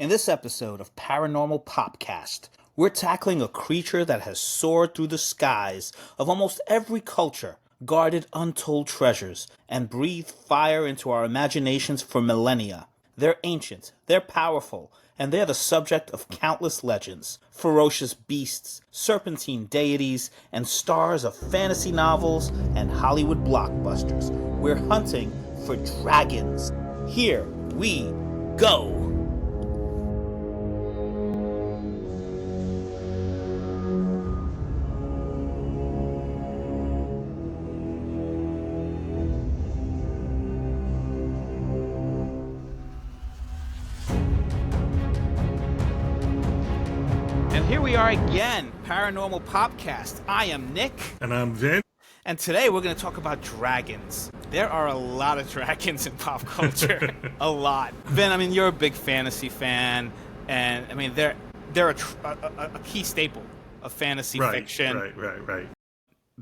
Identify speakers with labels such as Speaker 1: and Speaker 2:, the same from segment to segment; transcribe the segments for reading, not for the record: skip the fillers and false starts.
Speaker 1: In this episode of Paranormal Popcast, we're tackling a creature that has soared through the skies of almost every culture, guarded untold treasures, and breathed fire into our imaginations for millennia. They're ancient, they're powerful, and they're the subject of countless legends, ferocious beasts, serpentine deities, and stars of fantasy novels and Hollywood blockbusters. We're hunting for dragons. Here we go! And here we are again, Paranormal Popcast. I am Nick.
Speaker 2: And I'm Vin.
Speaker 1: And today we're going to talk about dragons. There are a lot of dragons in pop culture. A lot. Vin, I mean, you're a big fantasy fan. And, I mean, they're a key staple of fantasy fiction.
Speaker 2: Right.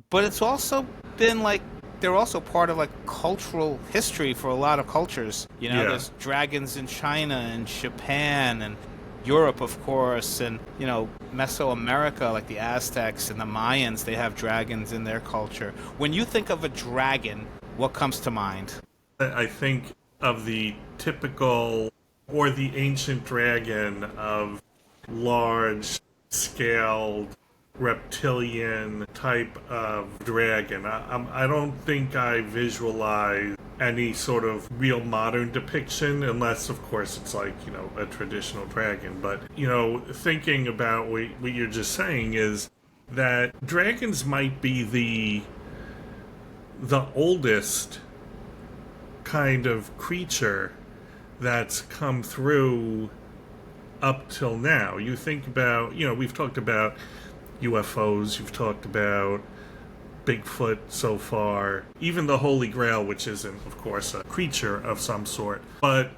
Speaker 1: But it's also been, like, they're also part of, like, cultural history for a lot of cultures. You know, There's dragons in China and Japan and Europe, of course, and, you know, Mesoamerica, like the Aztecs and the Mayans, they have dragons in their culture. When you think of a dragon, what comes to mind?
Speaker 2: I think of the typical or the ancient dragon of large-scaled reptilian type of dragon. I don't think I visualize any sort of real modern depiction, unless, of course, it's like, you know, a traditional dragon. But, you know, thinking about what you're just saying is that dragons might be the oldest kind of creature that's come through up till now. You think about, you know, we've talked about UFOs, you've talked about Bigfoot so far, even the Holy Grail, which isn't, of course, a creature of some sort, but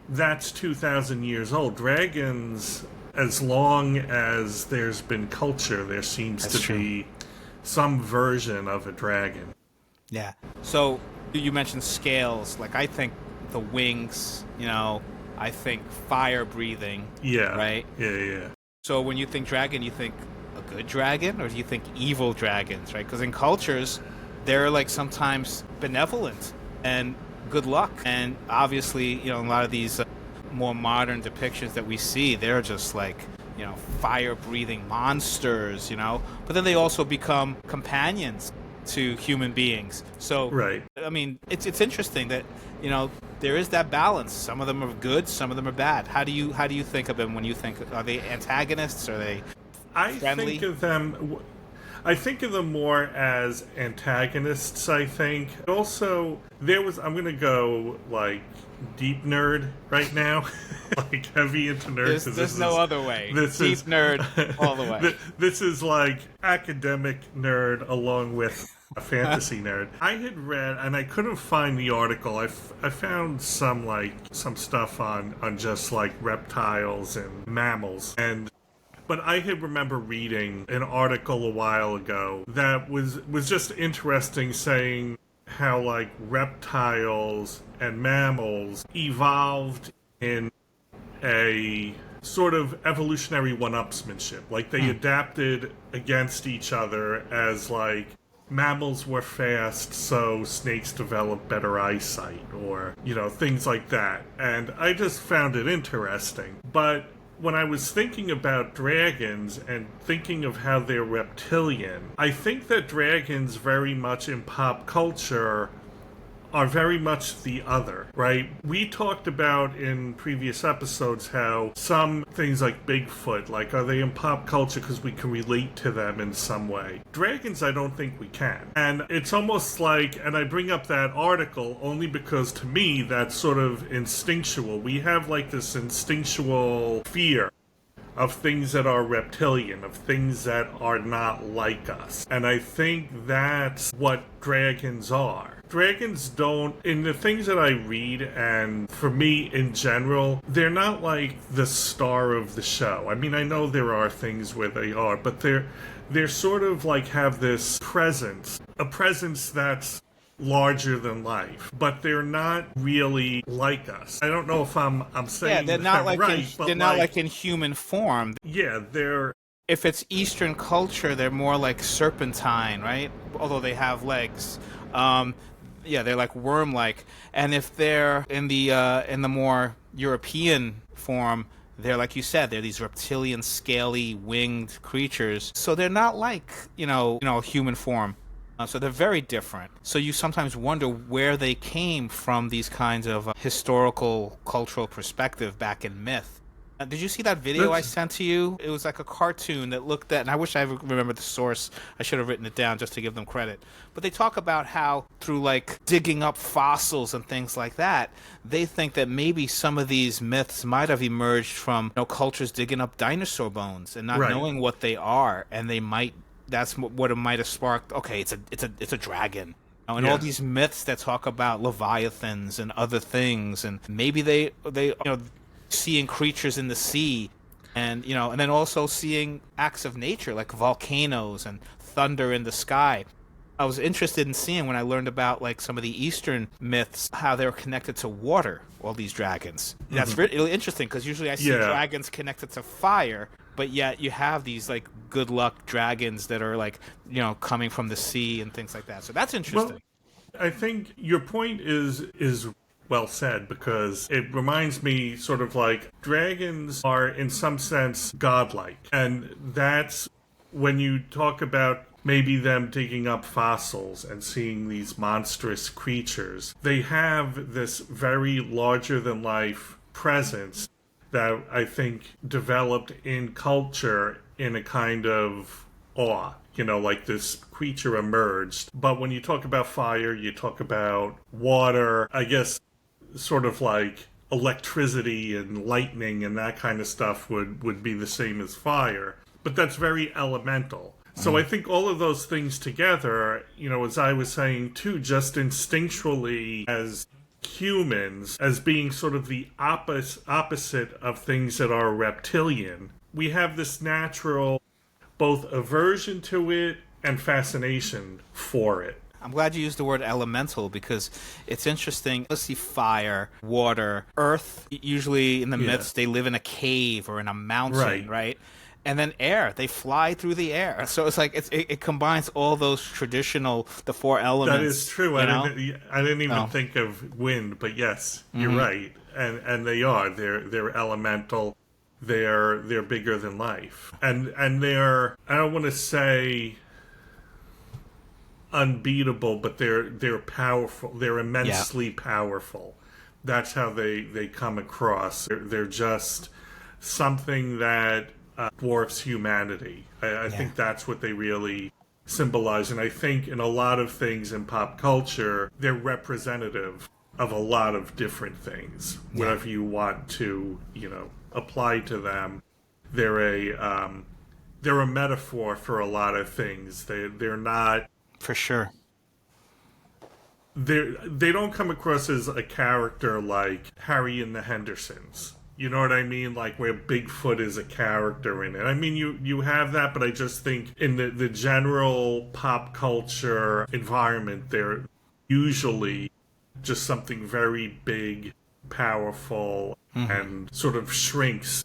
Speaker 2: that's 2,000 years old. Dragons, as long as there's been culture, there seems to be some version of a dragon. Yeah. So you mentioned scales. Like, I think the wings, you know, I think fire breathing. Yeah.
Speaker 1: Right?
Speaker 2: Yeah.
Speaker 1: So when you think dragon, you think a good dragon, or do you think evil dragons, right? Because in cultures, they're like sometimes benevolent and good luck. And obviously, you know, a lot of these more modern depictions that we see, they're just like, you know, fire-breathing monsters, you know? But then they also become companions to human beings. So,
Speaker 2: right.
Speaker 1: I mean, it's interesting that, you know, there is that balance. Some of them are good, some of them are bad. How do you think of them when you think, are they antagonists? Are they friendly?
Speaker 2: I think of them more as antagonists, I think. Also, I'm going to go, like, deep nerd right now. Like, heavy into nerd.
Speaker 1: There's no other way. Deep nerd all the way.
Speaker 2: This is, like, academic nerd along with a fantasy nerd. I had read, and I couldn't find the article. I found some stuff on just, like, reptiles and mammals. But I had remember reading an article a while ago that was just interesting, saying how, like, reptiles and mammals evolved in a sort of evolutionary one-upsmanship. Like, they adapted against each other as, like, mammals were fast, so snakes developed better eyesight, or, you know, things like that. And I just found it interesting. But when I was thinking about dragons and thinking of how they're reptilian, I think that dragons very much in pop culture are very much the other, right? We talked about in previous episodes how some things like Bigfoot, like, are they in pop culture because we can relate to them in some way? Dragons, I don't think we can. And it's almost like, and I bring up that article only because to me that's sort of instinctual. We have like this instinctual fear of things that are reptilian, of things that are not like us. And I think that's what dragons are. Dragons don't, in the things that I read, and for me in general, they're not like the star of the show. I mean, I know there are things where they are, but they're sort of like have this presence, a presence that's larger than life, but they're not really like us. I don't know if I'm saying
Speaker 1: they're not
Speaker 2: that
Speaker 1: like
Speaker 2: right, but
Speaker 1: they're not like in human form.
Speaker 2: yeah, they're
Speaker 1: If it's Eastern culture, they're more like serpentine, right? Although they have legs. Um, yeah, they're like worm-like. And if they're in the more European form, they're like you said, they're these reptilian, scaly, winged creatures. So they're not like human form. So they're very different. So you sometimes wonder where they came from. These kinds of historical, cultural perspective back in myth. Did you see that video I
Speaker 2: that's
Speaker 1: sent to you? It was like a cartoon that looked at, and I wish I remembered the source. I should have written it down just to give them credit. But they talk about how through like digging up fossils and things like that, they think that maybe some of these myths might have emerged from cultures digging up dinosaur bones and not
Speaker 2: right.
Speaker 1: knowing what they are, and they might. That's what it might have sparked. Okay, it's a dragon. And all
Speaker 2: Yeah.
Speaker 1: these myths that talk about leviathans and other things, and maybe they seeing creatures in the sea, and then also seeing acts of nature like volcanoes and thunder in the sky. I was interested in seeing when I learned about like some of the Eastern myths how they were connected to water. All these dragons. That's really interesting because usually I see
Speaker 2: Yeah.
Speaker 1: dragons connected to fire, but yet you have these like good luck dragons that are like coming from the sea and things like that. So that's interesting.
Speaker 2: Well, I think your point is well said, because it reminds me sort of like dragons are in some sense godlike, and that's when you talk about maybe them digging up fossils and seeing these monstrous creatures. They have this very larger than life presence that I think developed in culture in a kind of awe. Like this creature emerged. But when you talk about fire, you talk about water, I guess sort of like electricity and lightning and that kind of stuff would be the same as fire. But that's very elemental. So I think all of those things together, as I was saying too, just instinctually as humans, as being sort of the opposite of things that are reptilian, we have this natural both aversion to it and fascination for it.
Speaker 1: I'm glad you used the word elemental because it's interesting. Let's see, fire, water, earth. Usually in the
Speaker 2: Yeah.
Speaker 1: myths, they live in a cave or in a mountain,
Speaker 2: Right.
Speaker 1: right? And then air, they fly through the air. So it's like it combines all those the four elements.
Speaker 2: That is true. I didn't even
Speaker 1: Oh.
Speaker 2: think of wind, but yes, you're right. And they are. They're elemental. They're bigger than life. And they're, I don't want to say unbeatable, but they're powerful. They're immensely powerful. That's how they come across. They're just something that dwarfs humanity. I think that's what they really symbolize. And I think in a lot of things in pop culture, they're representative of a lot of different things. Whatever you want to, apply to them, they're a metaphor for a lot of things. They're not.
Speaker 1: For sure.
Speaker 2: They don't come across as a character like Harry and the Hendersons. You know what I mean? Like where Bigfoot is a character in it. I mean, you have that, but I just think in the general pop culture environment, they're usually just something very big, powerful, and sort of shrinks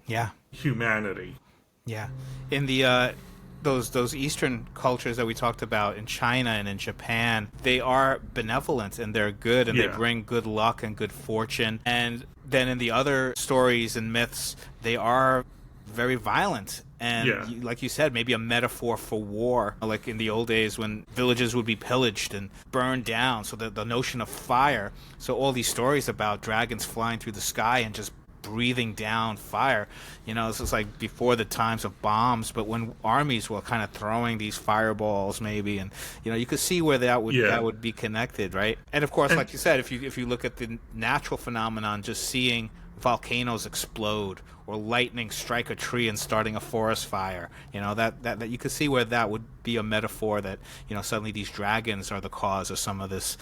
Speaker 1: Yeah.
Speaker 2: humanity.
Speaker 1: Yeah. In the those Eastern cultures that we talked about in China and in Japan, they are benevolent and they're good and they
Speaker 2: Yeah.
Speaker 1: bring good luck and good fortune. And then in the other stories and myths, they are very violent. And
Speaker 2: Yeah.
Speaker 1: like you said, maybe a metaphor for war, like in the old days when villages would be pillaged and burned down. So the notion of fire. So all these stories about dragons flying through the sky and just breathing down fire. This is like before the times of bombs, but when armies were kind of throwing these fireballs maybe, and you could see where that would be connected, right? And of course, like you said, if you look at the natural phenomenon, just seeing volcanoes explode or lightning strike a tree and starting a forest fire, that you could see where that would be a metaphor that suddenly these dragons are the cause of some of this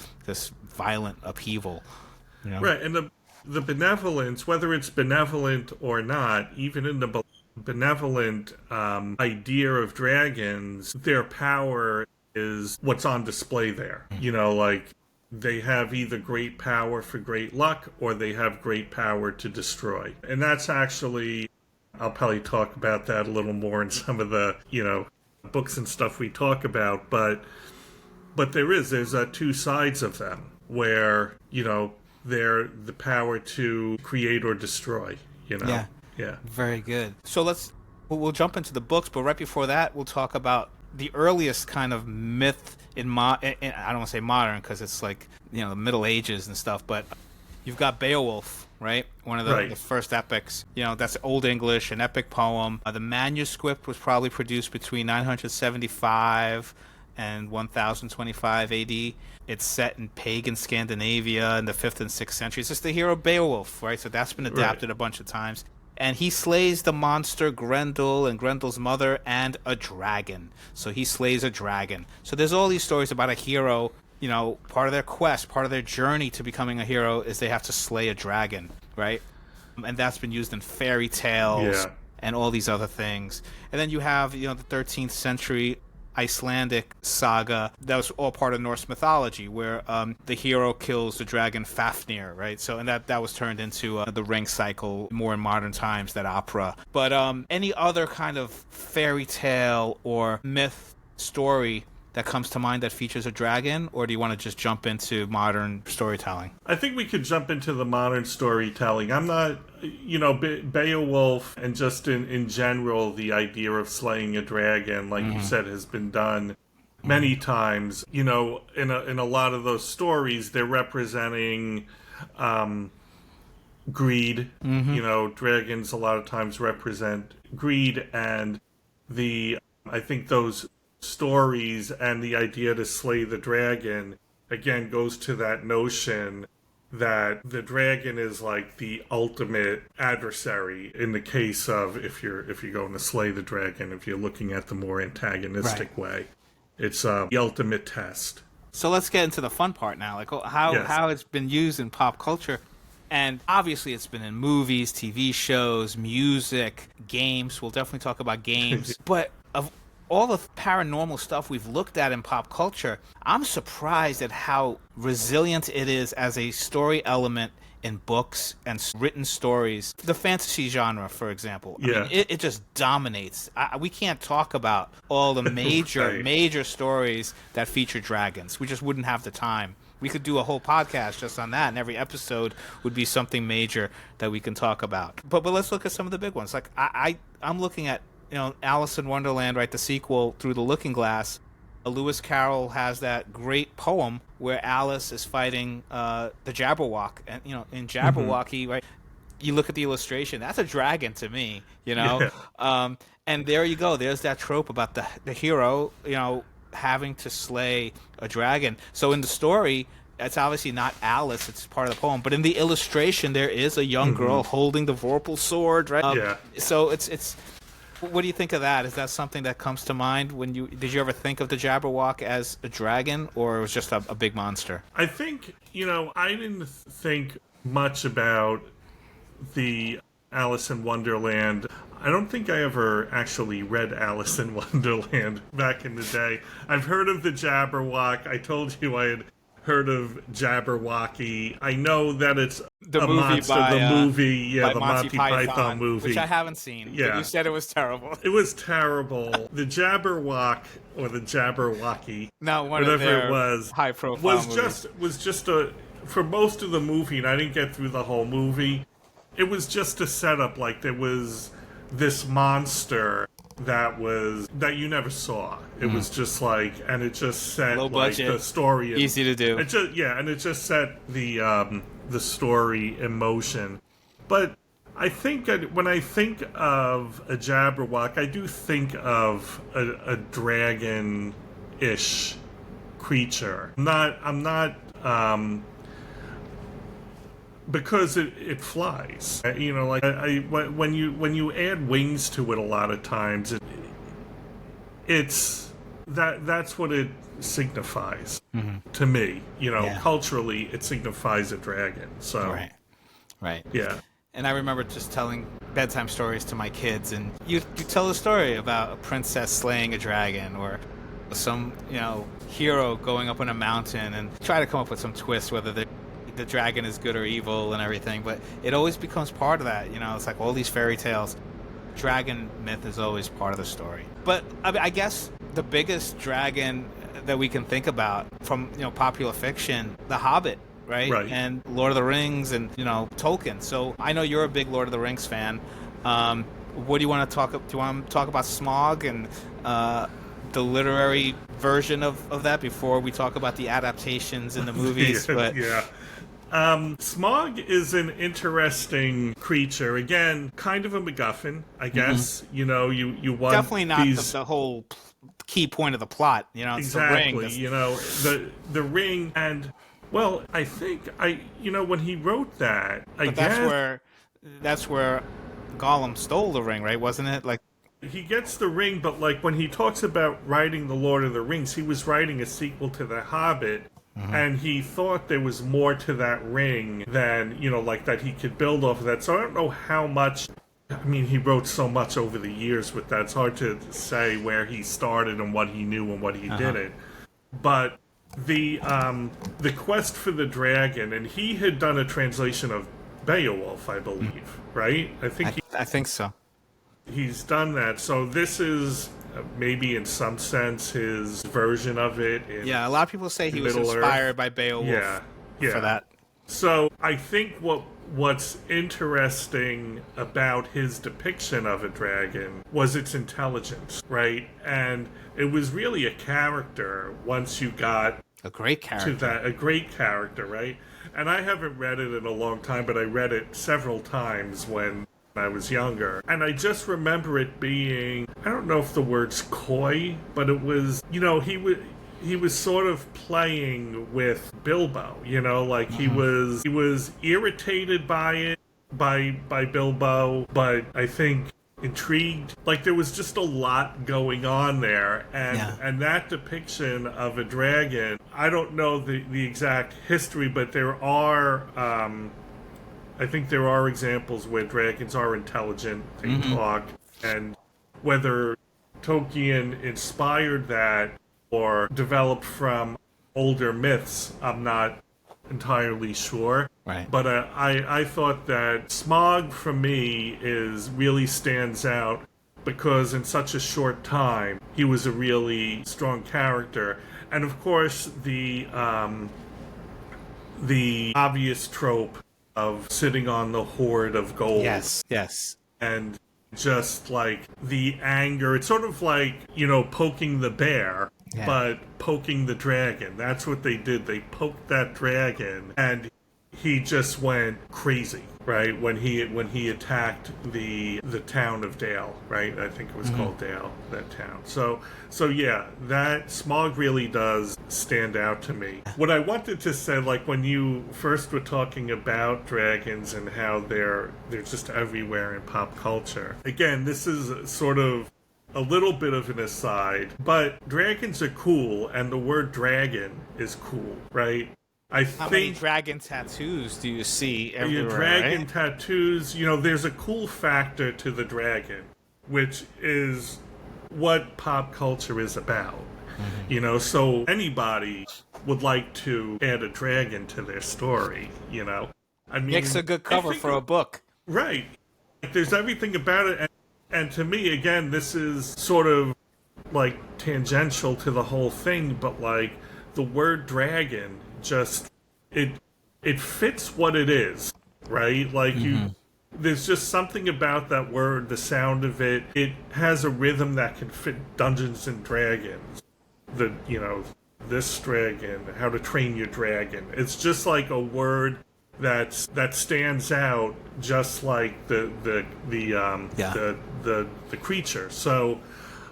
Speaker 1: violent upheaval.
Speaker 2: Right, and the benevolence, whether it's benevolent or not, even in the benevolent idea of dragons, their power is what's on display there. You know, like they have either great power for great luck or they have great power to destroy. And that's actually, I'll probably talk about that a little more in some of the, books and stuff we talk about, but there's two sides of them where, they're the power to create or destroy,
Speaker 1: Yeah.
Speaker 2: Yeah.
Speaker 1: Very good. So we'll jump into the books, but right before that, we'll talk about the earliest kind of myth I don't want to say modern because it's like, the Middle Ages and stuff, but you've got Beowulf, right? One of the first epics. That's Old English, an epic poem. The manuscript was probably produced between 975 and 1025 AD. It's set in pagan Scandinavia in the 5th and 6th centuries. It's the hero Beowulf, right? So that's been adapted a bunch of times. And he slays the monster Grendel and Grendel's mother and a dragon. So he slays a dragon. So there's all these stories about a hero, part of their quest, part of their journey to becoming a hero is they have to slay a dragon, right? And that's been used in fairy tales and all these other things. And then you have, the 13th century Icelandic saga that was all part of Norse mythology, where the hero kills the dragon Fafnir, right? So, and that was turned into the ring cycle more in modern times, that opera. But any other kind of fairy tale or myth story that comes to mind that features a dragon, or do you want to just jump into modern storytelling?
Speaker 2: I think we could jump into the modern storytelling. I'm not, Beowulf and just in general, the idea of slaying a dragon, like you said, has been done many times. In a lot of those stories, they're representing greed. Dragons a lot of times represent greed, and I think those stories and the idea to slay the dragon again goes to that notion that the dragon is like the ultimate adversary in the case of if you're going to slay the dragon, if you're looking at the more antagonistic way, it's the ultimate test.
Speaker 1: So let's get into the fun part now, like how it's been used in pop culture. And obviously it's been in movies, TV shows, music, games. We'll definitely talk about games. But of all the paranormal stuff we've looked at in pop culture, I'm surprised at how resilient it is as a story element in books and written stories. The fantasy genre, for example, I mean, it just dominates. We can't talk about all the major stories that feature dragons. We just wouldn't have the time. We could do a whole podcast just on that, and every episode would be something major that we can talk about. But let's look at some of the big ones. Like I'm looking at Alice in Wonderland, right? The sequel, Through the Looking Glass. Lewis Carroll has that great poem where Alice is fighting the Jabberwock, and in Jabberwocky, right? You look at the illustration, that's a dragon to me, and there you go. There's that trope about the hero, having to slay a dragon. So in the story, it's obviously not Alice; it's part of the poem. But in the illustration, there is a young girl holding the Vorpal sword, right? So it's. What do you think of that? Is that something that comes to mind did you ever think of the Jabberwock as a dragon, or it was just a big monster?
Speaker 2: I think, I didn't think much about the Alice in Wonderland. I don't think I ever actually read Alice in Wonderland back in the day. I've heard of the Jabberwock. I told you I had heard of Jabberwocky. I know that it's
Speaker 1: the
Speaker 2: a
Speaker 1: movie
Speaker 2: monster.
Speaker 1: by,
Speaker 2: the movie,
Speaker 1: by
Speaker 2: the Monty Python movie,
Speaker 1: which I haven't seen. But you said it was terrible.
Speaker 2: It was terrible. The Jabberwock or the Jabberwocky,
Speaker 1: not one
Speaker 2: whatever
Speaker 1: of their
Speaker 2: it was,
Speaker 1: high-profile
Speaker 2: was just a for most of the movie, and I didn't get through the whole movie. It was just a setup. Like there was this monster that you never saw. It was just like, and it just set
Speaker 1: low
Speaker 2: like
Speaker 1: budget,
Speaker 2: the story.
Speaker 1: Easy to do.
Speaker 2: And it just set the story in motion. But I think when I think of a Jabberwock, I do think of a dragon-ish creature. I'm not because it flies. When you add wings to it, a lot of times that's what it signifies to me. Culturally, it signifies a dragon. So
Speaker 1: right.
Speaker 2: Yeah.
Speaker 1: And I remember just telling bedtime stories to my kids, and you tell a story about a princess slaying a dragon, or
Speaker 3: some hero going up on a mountain and try to come up with some twist, whether the dragon is good or evil and everything. But it always becomes part of that. It's like all these fairy tales. Dragon myth is always part of the story. But I guess the biggest dragon that we can think about from popular fiction, The Hobbit, right? And Lord of the Rings, and Tolkien. So I know you're a big Lord of the Rings fan. What do you want to talk? Do you want to talk about Smaug and the literary version of that before we talk about the adaptations in the movies?
Speaker 2: Yeah. Smaug is an interesting creature. Again, kind of a MacGuffin, I guess. You want
Speaker 3: definitely not the whole key point of the plot. It's
Speaker 2: exactly.
Speaker 3: The ring.
Speaker 2: The ring, and well, I think when he wrote that,
Speaker 3: that's where Gollum stole the ring, right? Wasn't it? Like,
Speaker 2: he gets the ring, but like when he talks about writing the Lord of the Rings, he was writing a sequel to The Hobbit. And he thought there was more to that ring than, like that he could build off of that. So I don't know how much. I mean, he wrote so much over the years with that. It's hard to say where he started and what he knew and what he didn't. But the quest for the dragon, and he had done a translation of Beowulf, I believe, right? I
Speaker 3: think so.
Speaker 2: He's done that. So this is maybe in some sense his version of it.
Speaker 3: A lot of people say he was inspired by Beowulf for that.
Speaker 2: So I think what's interesting about his depiction of a dragon was its intelligence, right? And it was really a character once you got
Speaker 3: a great character.
Speaker 2: To that, a great character, right? And I haven't read it in a long time, but I read it several times when I was younger. And I just remember it being, I don't know if the word's coy, but it was, he was sort of playing with Bilbo, like he was irritated by it, by Bilbo, but I think intrigued. Like there was just a lot going on there, and that depiction of a dragon, I don't know the exact history, but there are I think there are examples where dragons are intelligent, they talk, and whether Tolkien inspired that or developed from older myths, I'm not entirely sure.
Speaker 3: Right.
Speaker 2: But I thought that Smaug, for me, really stands out because in such a short time, he was a really strong character. And of course, the obvious trope of sitting on the hoard of gold.
Speaker 3: Yes.
Speaker 2: And just like the anger, it's sort of like, poking the bear, but poking the dragon. That's what they did. They poked that dragon and he just went crazy, right? When he attacked the town of Dale, right? I think it was called Dale, that town. So yeah, that Smaug really does stand out to me. What I wanted to say, like when you first were talking about dragons and how they're just everywhere in pop culture. Again, this is sort of a little bit of an aside, but dragons are cool, and the word dragon is cool, right?
Speaker 3: How many dragon tattoos do you see everywhere?
Speaker 2: Your dragon tattoos, there's a cool factor to the dragon, which is what pop culture is about. So anybody would like to add a dragon to their story, I mean,
Speaker 3: makes a good cover for a book.
Speaker 2: Right. There's everything about it. And to me, again, this is sort of like tangential to the whole thing, but like the word dragon just it fits what it is, right? Like there's just something about that word, the sound of it. It has a rhythm that can fit Dungeons and Dragons. This dragon, how to train your dragon. It's just like a word that stands out, just like the creature. So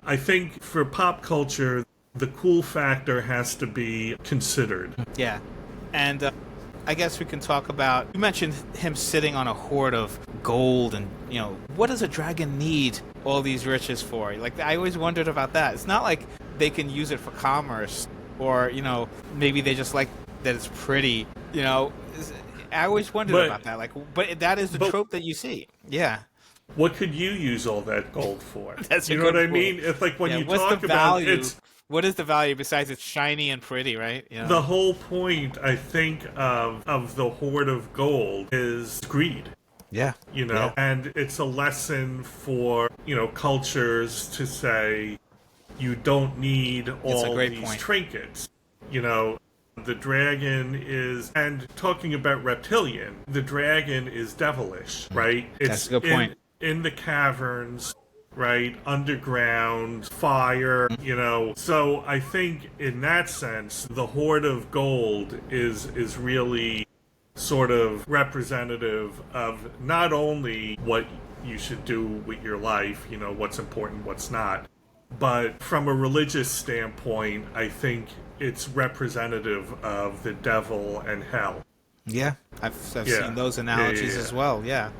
Speaker 2: I think for pop culture, the cool factor has to be considered.
Speaker 3: Yeah. And I guess we can talk about, you mentioned him sitting on a hoard of gold, and what does a dragon need all these riches for? Like, I always wondered about that. It's not like they can use it for commerce, or maybe they just like that it's pretty. I always wondered about that. But that is the trope that you see. Yeah.
Speaker 2: What could you use all that gold for?
Speaker 3: That's
Speaker 2: you know what I mean? It's like when you talk about it,
Speaker 3: What is the value besides it's shiny and pretty, right? You know?
Speaker 2: The whole point, I think, of the hoard of gold is greed.
Speaker 3: Yeah.
Speaker 2: You know,
Speaker 3: Yeah.
Speaker 2: and it's a lesson for, you know, cultures to say you don't need all these
Speaker 3: point.
Speaker 2: trinkets. You know, the dragon is, and talking about reptilian, the dragon is devilish, right?
Speaker 3: That's a good point.
Speaker 2: In the caverns, right? Underground, fire, you know. So I think in that sense, the hoard of gold is really sort of representative of not only what you should do with your life, you know, what's important, what's not, but from a religious standpoint, I think it's representative of the devil and hell.
Speaker 3: Yeah, I've seen those analogies as well. Yeah.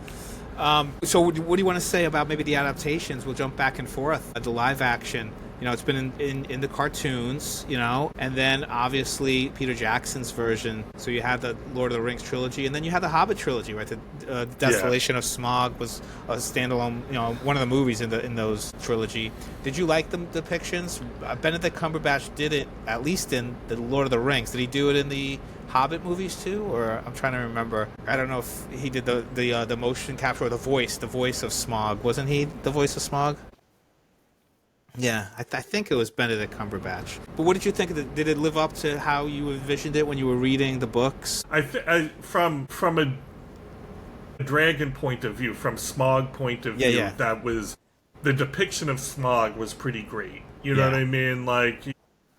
Speaker 3: So what do you want to say about maybe the adaptations? We'll jump back and forth. The live action, you know, it's been in the cartoons, you know, and then obviously Peter Jackson's version. So you had the Lord of the Rings trilogy, and then you had the Hobbit trilogy, right? The Desolation of Smaug was a standalone, you know, one of the movies in those trilogy. Did you like the depictions? Benedict Cumberbatch did it, at least in the Lord of the Rings. Did he do it in the Hobbit movies too, or I'm trying to remember. I don't know if he did the motion capture or the voice of Smaug. Wasn't he the voice of Smaug? Yeah, I think it was Benedict Cumberbatch. But what did you think of it? Did it live up to how you envisioned it when you were reading the books?
Speaker 2: From a dragon point of view, from Smaug point of view, that was the depiction of Smaug was pretty great. You know what I mean? Like,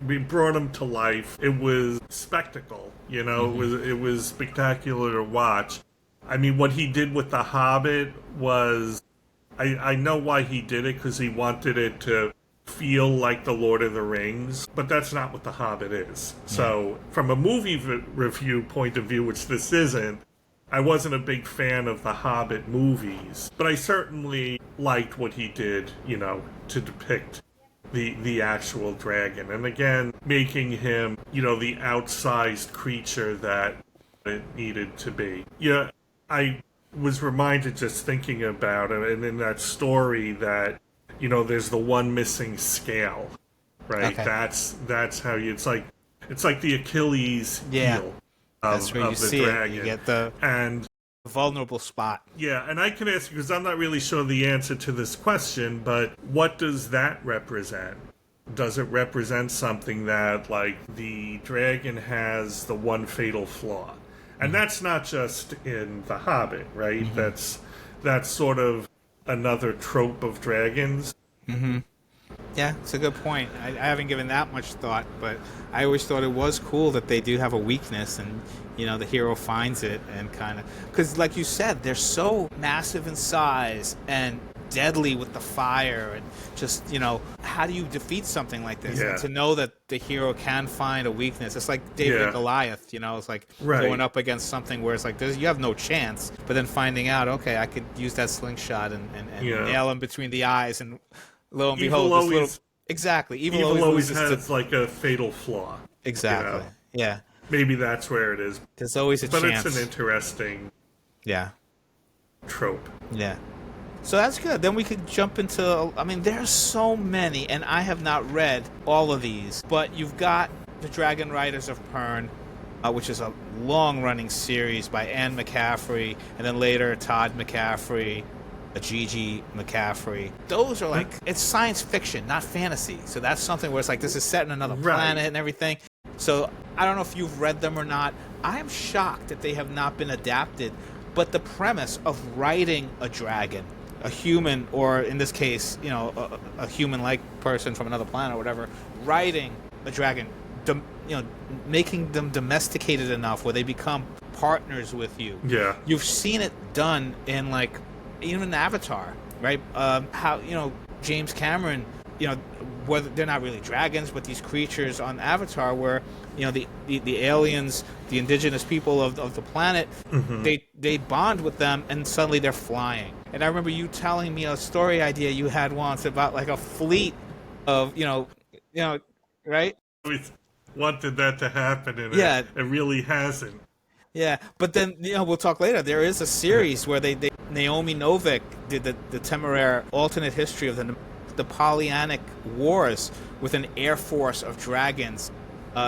Speaker 2: we brought him to life. It was spectacle, you know. It was spectacular to watch. I mean, what he did with the Hobbit was, I know why he did it, because he wanted it to feel like the Lord of the Rings, but that's not what the Hobbit is. So, from a movie review point of view, which this isn't, I wasn't a big fan of the Hobbit movies, but I certainly liked what he did, you know, to depict the actual dragon. And again, making him, you know, the outsized creature that it needed to be. Yeah, I was reminded just thinking about it, and in that story that, you know, there's the one missing scale, right?
Speaker 3: Okay.
Speaker 2: That's how you, it's like the Achilles heel
Speaker 3: That's where you
Speaker 2: of the
Speaker 3: see
Speaker 2: dragon.
Speaker 3: it. You get the vulnerable spot.
Speaker 2: Yeah, and I can ask you, because I'm not really sure the answer to this question, but what does that represent? Does it represent something that, like, the dragon has the one fatal flaw? And that's not just in The Hobbit, right? That's sort of another trope of dragons.
Speaker 3: Yeah, it's a good point. I haven't given that much thought, but I always thought it was cool that they do have a weakness, and, you know, the hero finds it and kind of... Because, like you said, they're so massive in size and deadly with the fire, and just, you know, how do you defeat something like this?
Speaker 2: Yeah.
Speaker 3: And to know that the hero can find a weakness. It's like David and Goliath, you know, it's like going up against something where it's like, you have no chance, but then finding out, okay, I could use that slingshot and nail him between the eyes, and lo and behold, this little... Exactly. Evil
Speaker 2: always has like a fatal flaw.
Speaker 3: Exactly.
Speaker 2: You know?
Speaker 3: Yeah.
Speaker 2: Maybe that's where it is.
Speaker 3: There's always a chance.
Speaker 2: But it's an interesting trope.
Speaker 3: Yeah. So that's good. Then we could jump into... I mean, there's so many, and I have not read all of these, but you've got The Dragon Riders of Pern, which is a long-running series by Anne McCaffrey, and then later Todd McCaffrey, Gigi McCaffrey. Those are like, it's science fiction, not fantasy. So that's something where it's like, this is set in another planet and everything. So I don't know if you've read them or not. I am shocked that they have not been adapted. But the premise of writing a dragon, a human, or in this case, you know, a human-like person from another planet or whatever, writing a dragon, you know, making them domesticated enough where they become partners with you.
Speaker 2: Yeah.
Speaker 3: You've seen it done in, like, even Avatar, right? How, you know, James Cameron, you know, whether they're not really dragons, but these creatures on Avatar where, you know, the aliens, the indigenous people of the planet, they bond with them, and suddenly they're flying. And I remember you telling me a story idea you had once about like a fleet of, you know, right?
Speaker 2: We wanted that to happen, and it really hasn't.
Speaker 3: Yeah, but then, you know, we'll talk later. There is a series where Naomi Novik did the Temeraire alternate history of the the Pollyannic Wars with an air force of dragons.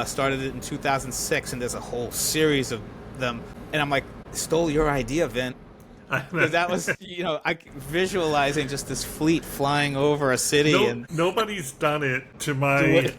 Speaker 3: Started it in 2006, and there's a whole series of them. And I'm like, stole your idea, Vin. Because that was, I visualizing just this fleet flying over a city. And
Speaker 2: nobody's done it to my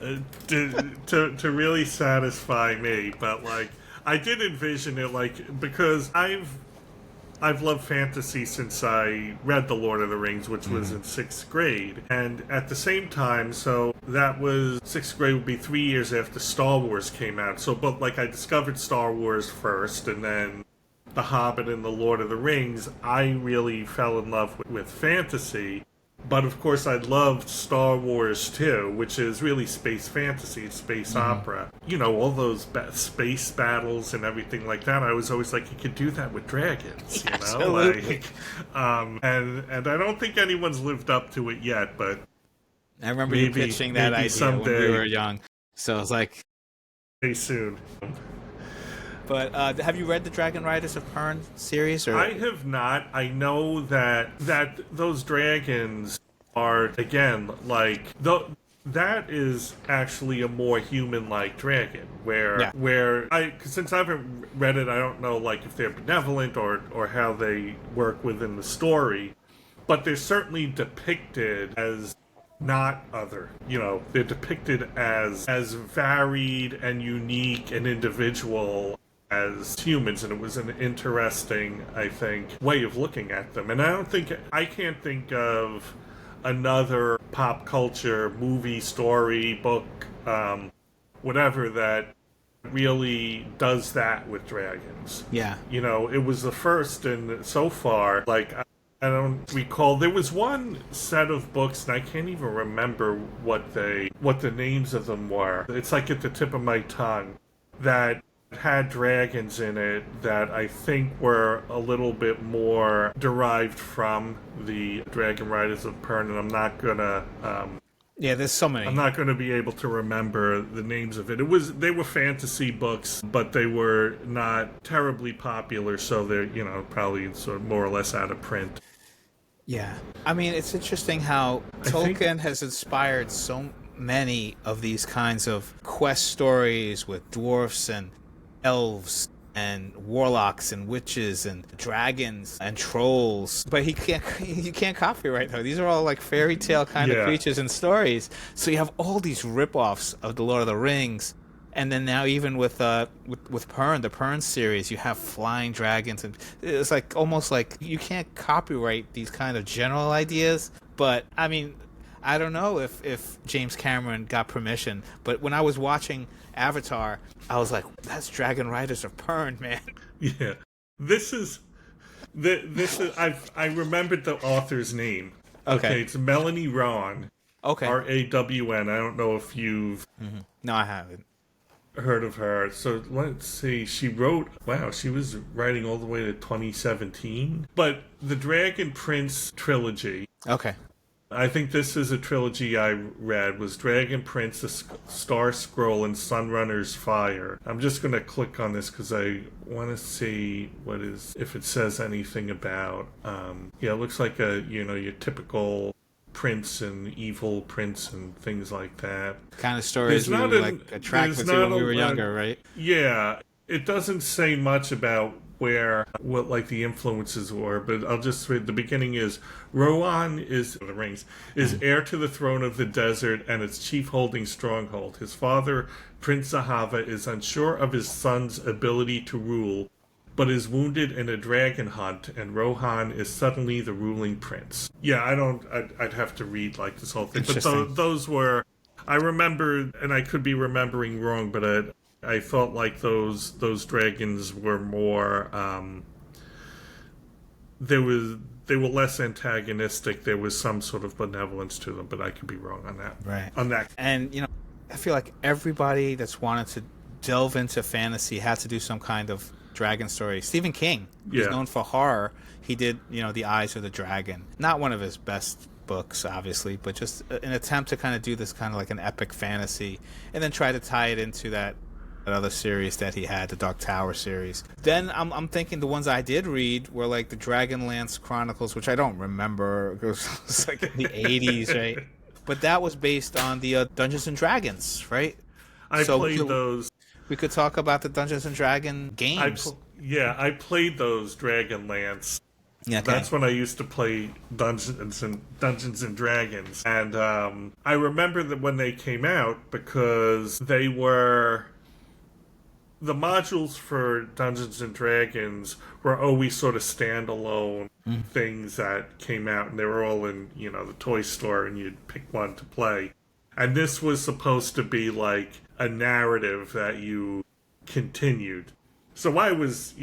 Speaker 2: to really satisfy me. But like, I did envision it, like, because I've loved fantasy since I read The Lord of the Rings, which was in 6th grade. And at the same time, so that was 6th grade would be 3 years after Star Wars came out. So, but like, I discovered Star Wars first, and then The Hobbit and The Lord of the Rings. I really fell in love with fantasy. But of course, I loved Star Wars too, which is really space fantasy, space opera. All those space battles and everything like that. I was always like, you could do that with dragons,
Speaker 3: Absolutely.
Speaker 2: And I don't think anyone's lived up to it yet. But
Speaker 3: I remember you pitching that idea
Speaker 2: someday,
Speaker 3: when we were young. So I was like,
Speaker 2: very soon.
Speaker 3: But have you read the Dragon Riders of Pern series? Or?
Speaker 2: I have not. I know that those dragons are, again, like, that is actually a more human-like dragon, since I haven't read it, I don't know, like, if they're benevolent or how they work within the story, but they're certainly depicted as not other. They're depicted as varied and unique and individual as humans, and it was an interesting, I think, way of looking at them. And I can't think of another pop culture movie, story, book, whatever that really does that with dragons.
Speaker 3: Yeah.
Speaker 2: It was the first, and so far, like, I don't recall. There was one set of books, and I can't even remember what the names of them were. It's like at the tip of my tongue, that had dragons in it that I think were a little bit more derived from the Dragon Riders of Pern, and I'm not gonna
Speaker 3: there's so many.
Speaker 2: I'm not gonna be able to remember the names of it. They were fantasy books, but they were not terribly popular, so they're probably sort of more or less out of print.
Speaker 3: Yeah. I mean, it's interesting how Tolkien has inspired so many of these kinds of quest stories with dwarfs and elves and warlocks and witches and dragons and trolls, but you can't copyright them. These are all like fairy tale kind of creatures and stories. So you have all these rip-offs of the Lord of the Rings, and then now even with Pern, the Pern series, you have flying dragons, and it's like almost like you can't copyright these kind of general ideas. But I mean, I don't know if James Cameron got permission, but when I was watching Avatar, I was like, that's Dragon Riders of Pern, man.
Speaker 2: Yeah. This is I remembered the author's name. Okay, it's Melanie Rawn.
Speaker 3: Okay.
Speaker 2: Rawn. I don't know if you've
Speaker 3: No, I haven't
Speaker 2: heard of her. So let's see. She was writing all the way to 2017. But the Dragon Prince trilogy.
Speaker 3: Okay.
Speaker 2: I think this is a trilogy I read, was Dragon Prince, The Star Scroll, and Sunrunner's Fire. I'm just going to click on this because I want to see if it says anything about, it looks like your typical prince and evil prince and things like that.
Speaker 3: Kind of stories we were attracted to when we were younger, right?
Speaker 2: Yeah. It doesn't say much about what like the influences were, but I'll just read. The beginning is Rohan is heir to the throne of the desert and its chief holding stronghold. His father, Prince Ahava, is unsure of his son's ability to rule, but is wounded in a dragon hunt, and Rohan is suddenly the ruling prince. Yeah, I'd have to read like this whole thing. But those were, I remember, and I could be remembering wrong, but I felt like those dragons were more they were less antagonistic. There was some sort of benevolence to them, but I could be wrong on that.
Speaker 3: Right.
Speaker 2: On that.
Speaker 3: And I feel like everybody that's wanted to delve into fantasy had to do some kind of dragon story. Stephen King is known for horror. He did, The Eyes of the Dragon. Not one of his best books, obviously, but just an attempt to kind of do this kind of like an epic fantasy, and then try to tie it into that other series that he had, the Dark Tower series. Then I'm thinking the ones I did read were like the Dragonlance Chronicles, which I don't remember. It was like in the 80s, right? But that was based on the Dungeons and Dragons, right?
Speaker 2: I
Speaker 3: So
Speaker 2: played those.
Speaker 3: we could talk about the Dungeons and Dragon games.
Speaker 2: I played those Dragonlance.
Speaker 3: Okay.
Speaker 2: That's when I used to play Dungeons and Dragons, and I remember that when they came out because they were the modules for Dungeons and Dragons were always sort of standalone things that came out, and they were all in the toy store, and you'd pick one to play. And this was supposed to be like a narrative that you continued. So I was,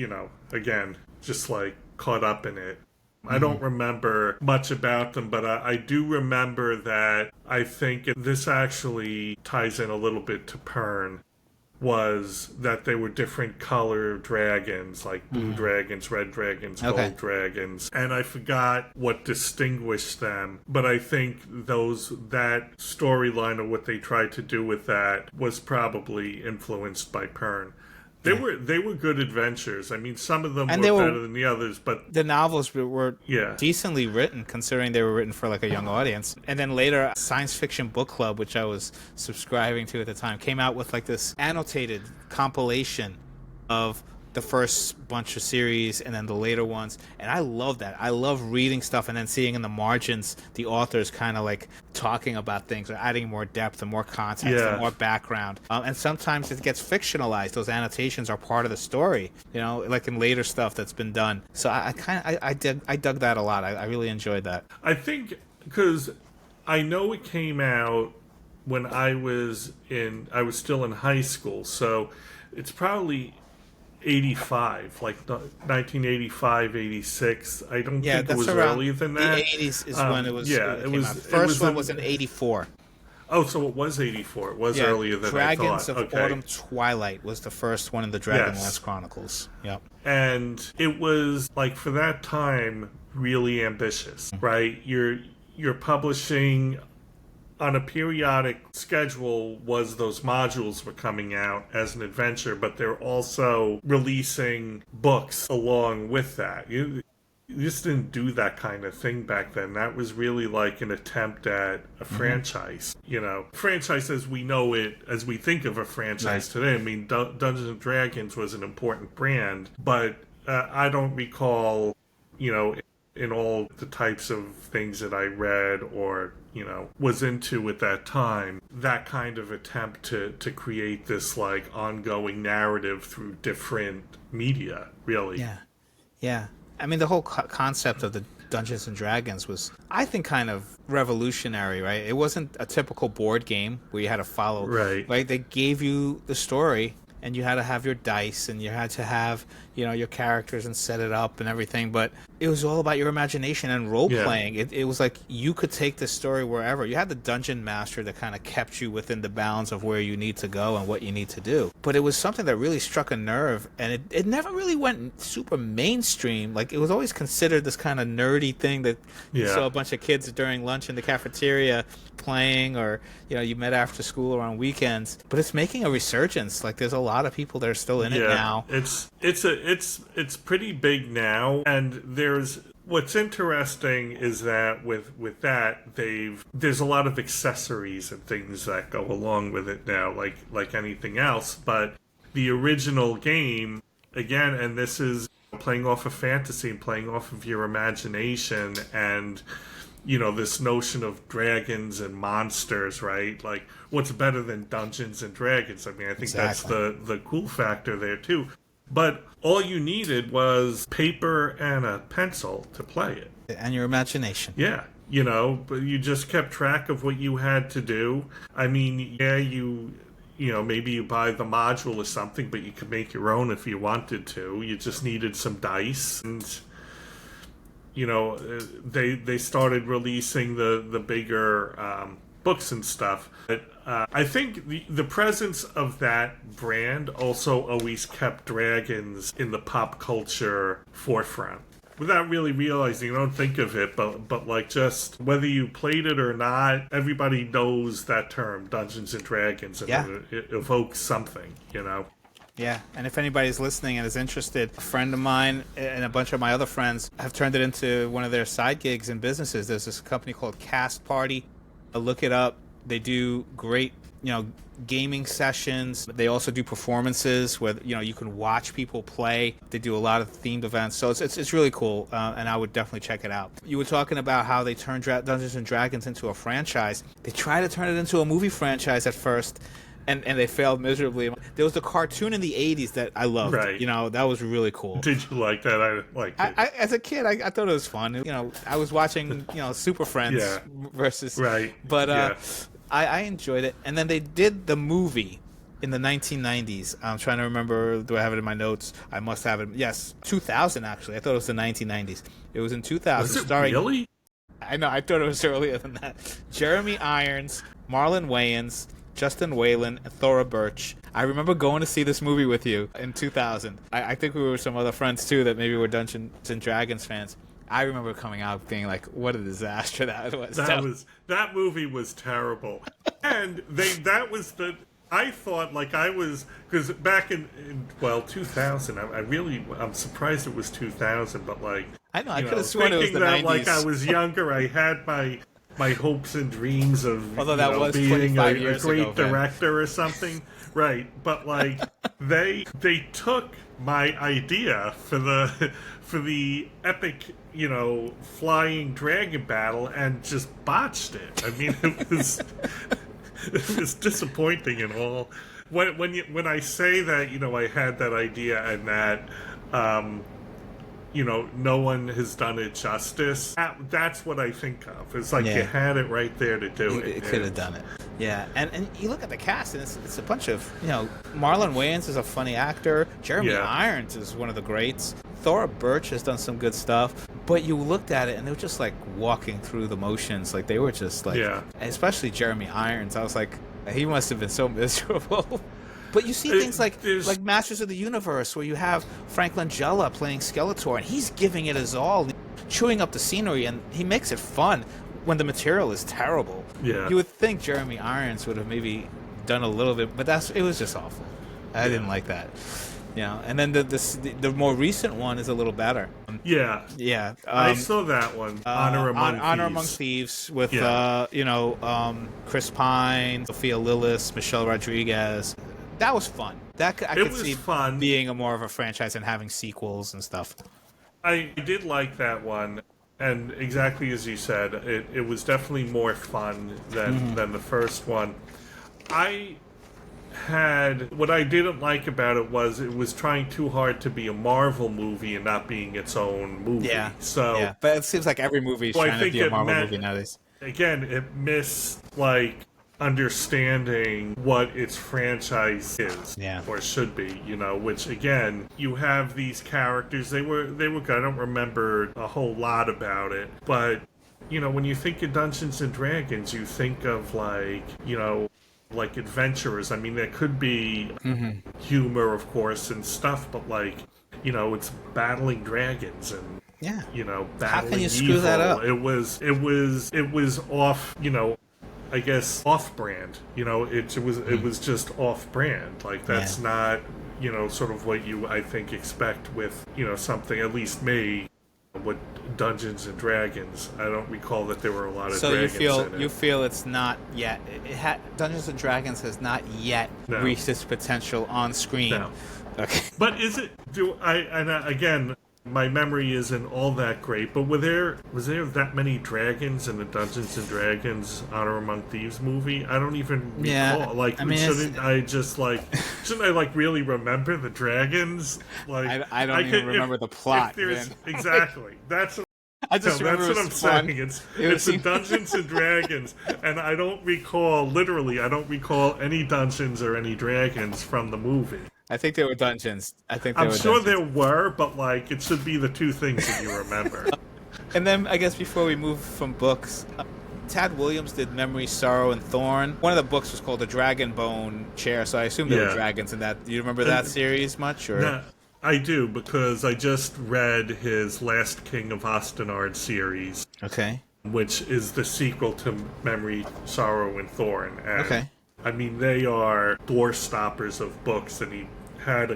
Speaker 2: again, just like caught up in it. I don't remember much about them, but I do remember that I think this actually ties in a little bit to Pern, was that they were different color dragons, like blue dragons, red dragons, gold dragons. And I forgot what distinguished them, but I think that storyline of what they tried to do with that was probably influenced by Pern. They were good adventures. I mean, some of them were better than the others, but
Speaker 3: the novels were decently written, considering they were written for like a young audience. And then later, Science Fiction Book Club, which I was subscribing to at the time, came out with like this annotated compilation of the first bunch of series and then the later ones, and I love that. I love reading stuff and then seeing in the margins the authors kind of like talking about things or adding more depth and more context and more background. And sometimes it gets fictionalized. Those annotations are part of the story, like in later stuff that's been done. So I dug that a lot. I really enjoyed that.
Speaker 2: I think because I know it came out when I was still in high school, so it's probably 85, like 1985, 86. I don't think it was earlier than that.
Speaker 3: The 80s is when it was. Yeah, it was. The first one was in 84.
Speaker 2: Oh, so it was 84. It was earlier than
Speaker 3: Dragons
Speaker 2: I thought.
Speaker 3: of Autumn Twilight was the first one in the Dragonlance Chronicles. Yep.
Speaker 2: And it was, like, for that time, really ambitious, right? You're publishing on a periodic schedule. Was those modules were coming out as an adventure, but they're also releasing books along with that. You just didn't do that kind of thing back then. That was really like an attempt at a franchise. Franchise as we know it, as we think of a franchise today. I mean, Dungeons and Dragons was an important brand, but I don't recall, in all the types of things that I read or was into at that time, that kind of attempt to create this like ongoing narrative through different media, really.
Speaker 3: Yeah. I mean, the whole concept of the Dungeons and Dragons was, I think, kind of revolutionary, right? It wasn't a typical board game where you had to follow. Right? They gave you the story, and you had to have your dice, and you had to have, your characters and set it up and everything. But it was all about your imagination and role-playing. It was like you could take this story wherever. You had the dungeon master that kind of kept you within the bounds of where you need to go and what you need to do. But it was something that really struck a nerve, and it never really went super mainstream. Like, it was always considered this kind of nerdy thing that you saw a bunch of kids during lunch in the cafeteria playing, or you met after school or on weekends. But it's making a resurgence. Like, there's a lot of people that are still in it now.
Speaker 2: It's pretty big now, and there's what's interesting is that with that there's a lot of accessories and things that go along with it now, like anything else. But the original game, again, and this is playing off of fantasy and playing off of your imagination and this notion of dragons and monsters, right? Like, what's better than Dungeons and Dragons? I mean, I think that's the cool factor there too. But all you needed was paper and a pencil to play it.
Speaker 3: And your imagination.
Speaker 2: Yeah. But you just kept track of what you had to do. I mean, maybe you buy the module or something, but you could make your own if you wanted to. You just needed some dice. And, they started releasing the bigger books and stuff. But I think the presence of that brand also always kept dragons in the pop culture forefront. Without really realizing, you don't think of it, but like, just whether you played it or not, everybody knows that term, Dungeons and Dragons, and it evokes something,
Speaker 3: Yeah, and if anybody's listening and is interested, a friend of mine and a bunch of my other friends have turned it into one of their side gigs and businesses. There's this company called Cast Party. Look it up. They do great, gaming sessions. They also do performances where you can watch people play. They do a lot of themed events, so it's really cool, and I would definitely check it out. You were talking about how they turned Dungeons and Dragons into a franchise. They tried to turn it into a movie franchise at first, and they failed miserably. There was a cartoon in the 80s that I loved.
Speaker 2: Right.
Speaker 3: That was really cool.
Speaker 2: Did you like that? I liked it.
Speaker 3: As a kid, I thought it was fun. I was watching, Super Friends versus...
Speaker 2: Right.
Speaker 3: But I enjoyed it. And then they did the movie in the 1990s. I'm trying to remember. Do I have it in my notes? I must have it. Yes, 2000, actually. I thought it was the 1990s. It was in 2000.
Speaker 2: Was it really?
Speaker 3: I know. I thought it was earlier than that. Jeremy Irons, Marlon Wayans, Justin Whalen, and Thora Birch. I remember going to see this movie with you in 2000. I think we were some other friends, too, that maybe were Dungeons and Dragons fans. I remember coming out being like, what a disaster that was.
Speaker 2: That movie was terrible. And I thought, because back in 2000, I'm surprised it was 2000, but
Speaker 3: I know, I could have sworn it was the 90s.
Speaker 2: I was younger, I had my hopes and dreams of
Speaker 3: being
Speaker 2: a great director or something. Right, but they took my idea for the epic, flying dragon battle and just botched it. I mean, it was disappointing and all. When I say that, I had that idea and that no one has done it justice. That's what I think of. It's like you had it right there to do it.
Speaker 3: It could have done it. Yeah, and you look at the cast, and it's a bunch of, Marlon Wayans is a funny actor. Jeremy Irons is one of the greats. Thora Birch has done some good stuff. But you looked at it, and they were just, walking through the motions. They were just, especially Jeremy Irons. I was like, he must have been so miserable. But you see things like Masters of the Universe, where you have Frank Langella playing Skeletor, and he's giving it his all, chewing up the scenery, and he makes it fun when the material is terrible.
Speaker 2: Yeah.
Speaker 3: You would think Jeremy Irons would have maybe done a little bit, but it was just awful. I didn't like that. And then the more recent one is a little better.
Speaker 2: Yeah.
Speaker 3: Yeah.
Speaker 2: I saw that one. Honor
Speaker 3: Among Thieves with Chris Pine, Sophia Lillis, Michelle Rodriguez. That was fun. I could see fun being more of a franchise and having sequels and stuff.
Speaker 2: I did like that one, and exactly as you said, it was definitely more fun than the first one. What I didn't like about it was trying too hard to be a Marvel movie and not being its own movie.
Speaker 3: Yeah.
Speaker 2: So
Speaker 3: but it seems like every movie is trying to be a Marvel movie nowadays.
Speaker 2: Again, it missed understanding what its franchise is or should be, which again, you have these characters, they were good. I don't remember a whole lot about it, but when you think of Dungeons and Dragons, you think of adventurers. I mean, there could be humor, of course, and stuff, but it's battling dragons and battling
Speaker 3: How can you
Speaker 2: evil.
Speaker 3: screw that up?
Speaker 2: It was off, I guess off-brand. It was just off-brand. That's not, sort of what you, I think, expect with, something, at least me, with Dungeons and Dragons. I don't recall that there were a lot of dragons in it.
Speaker 3: So you feel it's not yet. Dungeons and Dragons has not yet reached its potential on screen.
Speaker 2: No.
Speaker 3: Okay.
Speaker 2: But is it? Again, my memory isn't all that great, but was there that many dragons in the Dungeons and Dragons Honor Among Thieves movie? I don't even recall. Shouldn't I really remember the dragons?
Speaker 3: I don't even remember the plot.
Speaker 2: Exactly. That's
Speaker 3: I just remember
Speaker 2: that's what I'm saying. It's the Dungeons and Dragons, and I don't recall any dungeons or any dragons from the movie.
Speaker 3: I think there were dungeons.
Speaker 2: I'm sure there were, but it should be the two things that you remember.
Speaker 3: And then I guess before we move from books, Tad Williams did Memory, Sorrow, and Thorn. One of the books was called The Dragon Bone Chair, so I assume there were dragons in that. Do you remember that series much? Or?
Speaker 2: No, I do, because I just read his Last King of Ostenard series.
Speaker 3: Okay.
Speaker 2: Which is the sequel to Memory, Sorrow, and Thorn. And,
Speaker 3: okay.
Speaker 2: I mean, they are door stoppers of books, and he had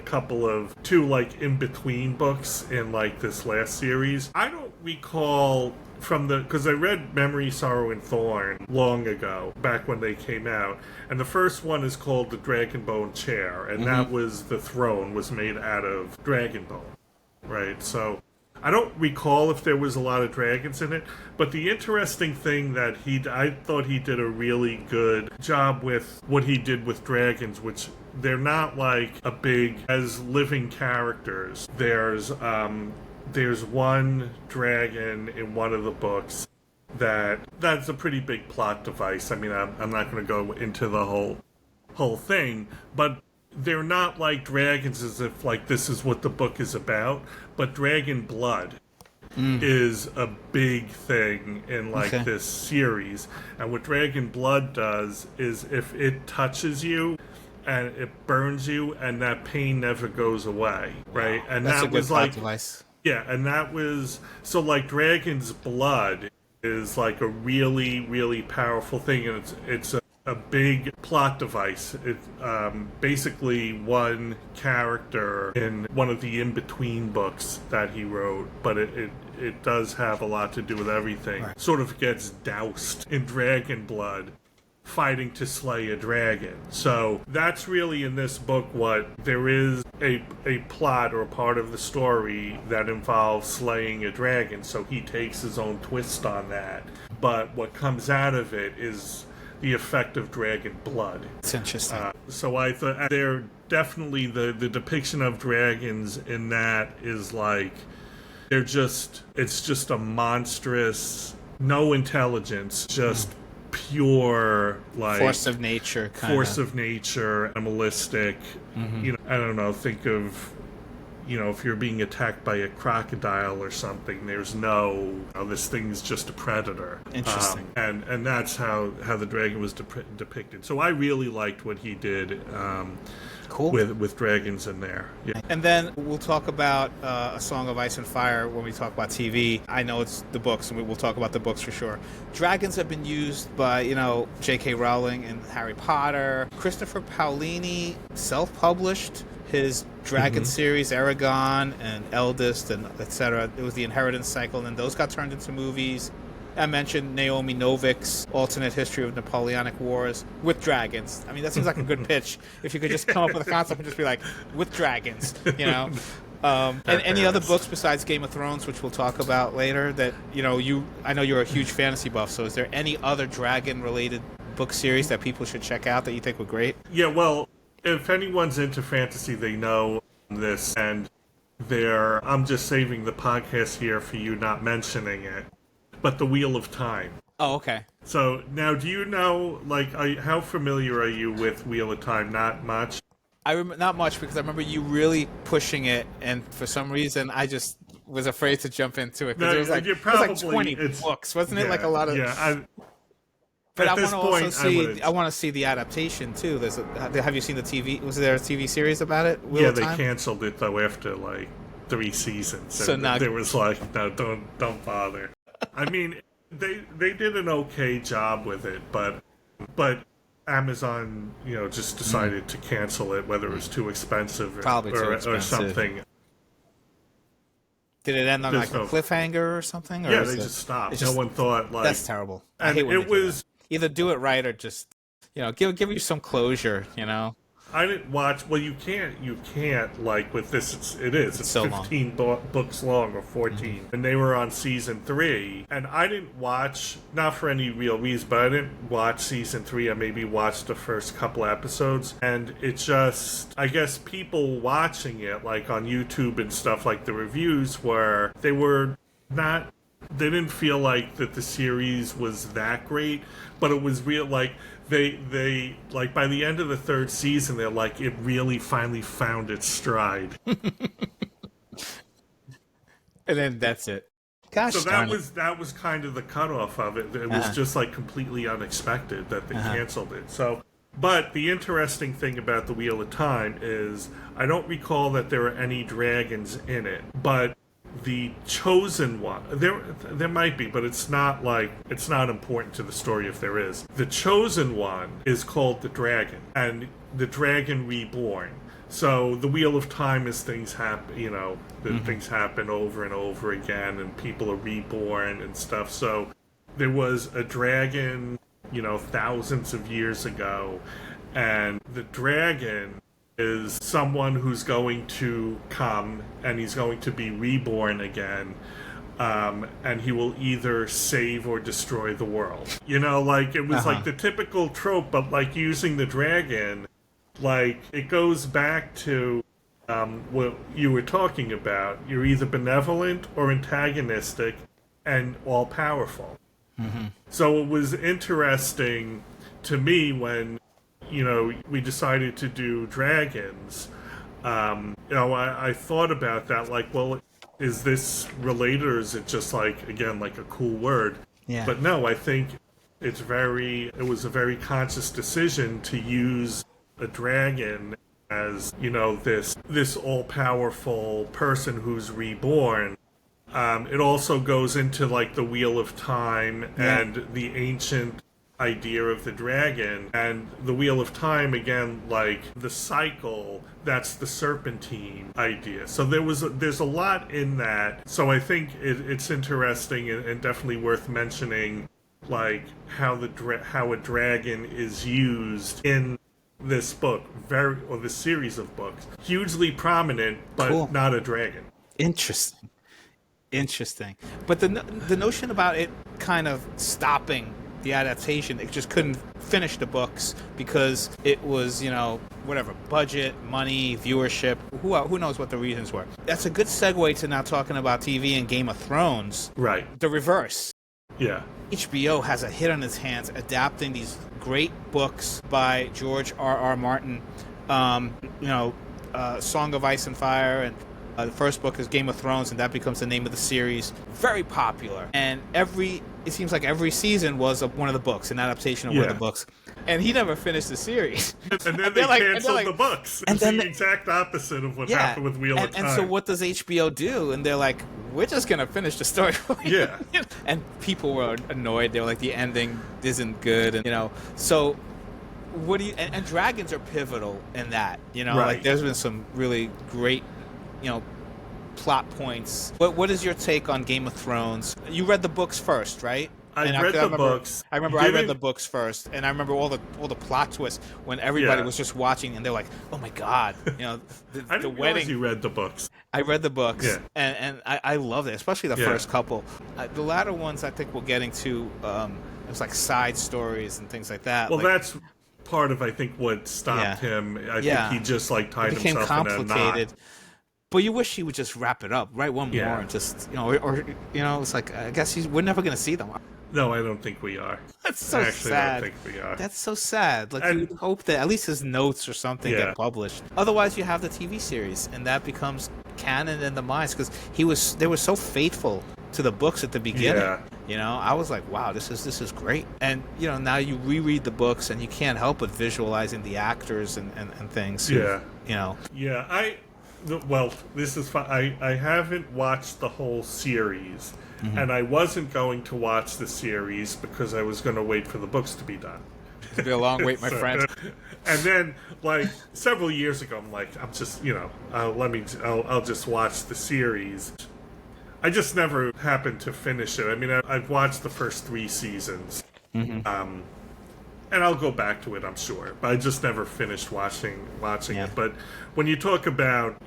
Speaker 2: two in-between books in this last series. I don't recall from the, because I read Memory, Sorrow, and Thorn long ago, back when they came out, and the first one is called the Dragonbone Chair, and that was the throne was made out of dragonbone, right? So I don't recall if there was a lot of dragons in it, but the interesting thing that I thought he did a really good job with what he did with dragons, which they're not like a big as living characters. There's one dragon in one of the books that's a pretty big plot device. I mean, I'm not going to go into the whole thing, but they're not like dragons as if like this is what the book is about, but dragon blood is a big thing in like this series. And what dragon blood does is if it touches you and it burns you and that pain never goes away, right?
Speaker 3: Wow.
Speaker 2: And
Speaker 3: that's
Speaker 2: that
Speaker 3: a good
Speaker 2: was
Speaker 3: plot
Speaker 2: like
Speaker 3: device.
Speaker 2: yeah, and that was so like dragon's blood is like a really, really powerful thing, and it's a big plot device. It basically one character in one of the in-between books that he wrote, but it does have a lot to do with everything.
Speaker 3: Right.
Speaker 2: Sort of gets doused in dragon blood fighting to slay a dragon. So that's really in this book what there is a plot or a part of the story that involves slaying a dragon. So he takes his own twist on that. But what comes out of it is the effect of dragon blood.
Speaker 3: It's interesting.
Speaker 2: So I thought they're definitely the depiction of dragons in that is like it's just a monstrous, no intelligence, just pure like
Speaker 3: force of nature
Speaker 2: animalistic. You know, I don't know, think of, you know, if you're being attacked by a crocodile or something, there's no, this thing's just a predator.
Speaker 3: Interesting.
Speaker 2: And that's how the dragon was depicted. So I really liked what he did
Speaker 3: cool.
Speaker 2: with dragons in there. Yeah.
Speaker 3: And then we'll talk about A Song of Ice and Fire when we talk about TV. I know it's the books, and we'll talk about the books for sure. Dragons have been used by, you know, J.K. Rowling in Harry Potter. Christopher Paolini self-published his Dragon series, Aragon and Eldest and etc. It was the Inheritance Cycle, and those got turned into movies. I mentioned Naomi Novik's alternate history of Napoleonic Wars with dragons. I mean, that seems like a good pitch. If you could just come up with a concept and just be like, with dragons, you know? And any other books besides Game of Thrones, which we'll talk about later, that, you know, I know you're a huge fantasy buff, so is there any other dragon-related book series that people should check out that you think were great?
Speaker 2: Yeah, well, if anyone's into fantasy, they know this, and I'm just saving the podcast here for you not mentioning it, but The Wheel of Time.
Speaker 3: Oh, okay.
Speaker 2: So now, do you know, like, how familiar are you with Wheel of Time? Not much?
Speaker 3: Not much, because I remember you really pushing it, and for some reason, I just was afraid to jump into it, because
Speaker 2: No,
Speaker 3: it was like 20 books, wasn't it? Like a lot of...
Speaker 2: Yeah,
Speaker 3: But I want to also see. I want to see the adaptation too. Have you seen the TV? Was there a TV series about it?
Speaker 2: Yeah, they canceled it though after like 3 seasons. So now there was like, no, don't bother. I mean, they did an okay job with it, but Amazon, you know, just decided to cancel it, whether it was too expensive or something.
Speaker 3: Did it end on like a cliffhanger or something? Or
Speaker 2: yeah, they just stopped. No one thought like
Speaker 3: that's terrible.
Speaker 2: And I hate when it was.
Speaker 3: Either do it right or just, you know, give you some closure, you know.
Speaker 2: I didn't watch. Well, you can't like with this. It's
Speaker 3: so
Speaker 2: 15 books long or 14, and they were on season 3. And I didn't watch, not for any real reason, but I didn't watch season 3. I maybe watched the first couple episodes, and it just, I guess people watching it like on YouTube and stuff, like the reviews they didn't feel like that the series was that great, but it was real. Like they like by the end of the 3rd season, they're like, it really finally found its stride.
Speaker 3: And then that's it. Gosh,
Speaker 2: so that was kind of the cutoff of it. It was just like completely unexpected that they canceled it. So, but the interesting thing about the Wheel of Time is I don't recall that there are any dragons in it, but the chosen one, there might be, but it's not important to the story if there is. The chosen one is called the dragon, and the dragon reborn. So the wheel of time is things happen, things happen over and over again, and people are reborn and stuff. So there was a dragon, thousands of years ago, and the dragon is someone who's going to come and he's going to be reborn again. And he will either save or destroy the world. It was like the typical trope, but like using the dragon, like it goes back to what you were talking about. You're either benevolent or antagonistic and all powerful. Mm-hmm. So it was interesting to me when, we decided to do dragons. I thought about that, like, well, is this related, or is it just like, again, like a cool word?
Speaker 3: Yeah.
Speaker 2: But no, I think it was a very conscious decision to use a dragon as, this all-powerful person who's reborn. It also goes into like the Wheel of Time and the ancient idea of the dragon, and the Wheel of Time, again, like the cycle, that's the serpentine idea. So there's a lot in that. So I think it's interesting and definitely worth mentioning, like how a dragon is used in this book, or this series of books. Hugely prominent, but not a dragon.
Speaker 3: Interesting. But the notion about it kind of stopping the adaptation, it just couldn't finish the books because it was, whatever, budget, money, viewership, who knows what the reasons were. That's a good segue to now talking about TV and Game of Thrones.
Speaker 2: Right.
Speaker 3: The reverse.
Speaker 2: Yeah.
Speaker 3: HBO has a hit on its hands adapting these great books by George R.R. Martin, Song of Ice and Fire, and the first book is Game of Thrones, and that becomes the name of the series. Very popular. And it seems like every season was one of the books, an adaptation of one of the books. And he never finished the series.
Speaker 2: And then they canceled the books. It's the exact opposite of what happened with Wheel of Time.
Speaker 3: And so what does HBO do? And they're like, we're just going to finish the story for you.
Speaker 2: Yeah.
Speaker 3: And people were annoyed. They were like, the ending isn't good. And, so what do you... And dragons are pivotal in that. Right. Like there's been some really great, plot points. What is your take on Game of Thrones? You read the books first, right?
Speaker 2: I read the books.
Speaker 3: I remember I read the books first, and I remember all the plot twists when everybody was just watching, and they're like, "Oh my god!"
Speaker 2: I didn't realize you read the books.
Speaker 3: I read the books, and I loved it, especially the first couple. The latter ones, I think we're getting to. It was like side stories and things like that.
Speaker 2: Well, that's part of, I think, what stopped him. I think he just like tied himself in a knot.
Speaker 3: But you wish he would just wrap it up, write one more, and just or it's like, I guess we're never going to see them.
Speaker 2: No, I don't think we are.
Speaker 3: That's so sad.
Speaker 2: I don't think we are.
Speaker 3: That's so sad. Like, you hope that at least his notes or something get published. Otherwise, you have the TV series, and that becomes canon in the minds, because they were so faithful to the books at the beginning. Yeah. I was like, wow, this is great. And now you reread the books, and you can't help but visualizing the actors and things.
Speaker 2: Well, this is fine. I haven't watched the whole series. Mm-hmm. And I wasn't going to watch the series because I was going to wait for the books to be done.
Speaker 3: It'll be a long wait, my friend.
Speaker 2: And then, like, several years ago, I'm just, I'll just watch the series. I just never happened to finish it. I mean, I've watched the first 3 seasons. Mm-hmm. And I'll go back to it, I'm sure. But I just never finished watching it. But when you talk about,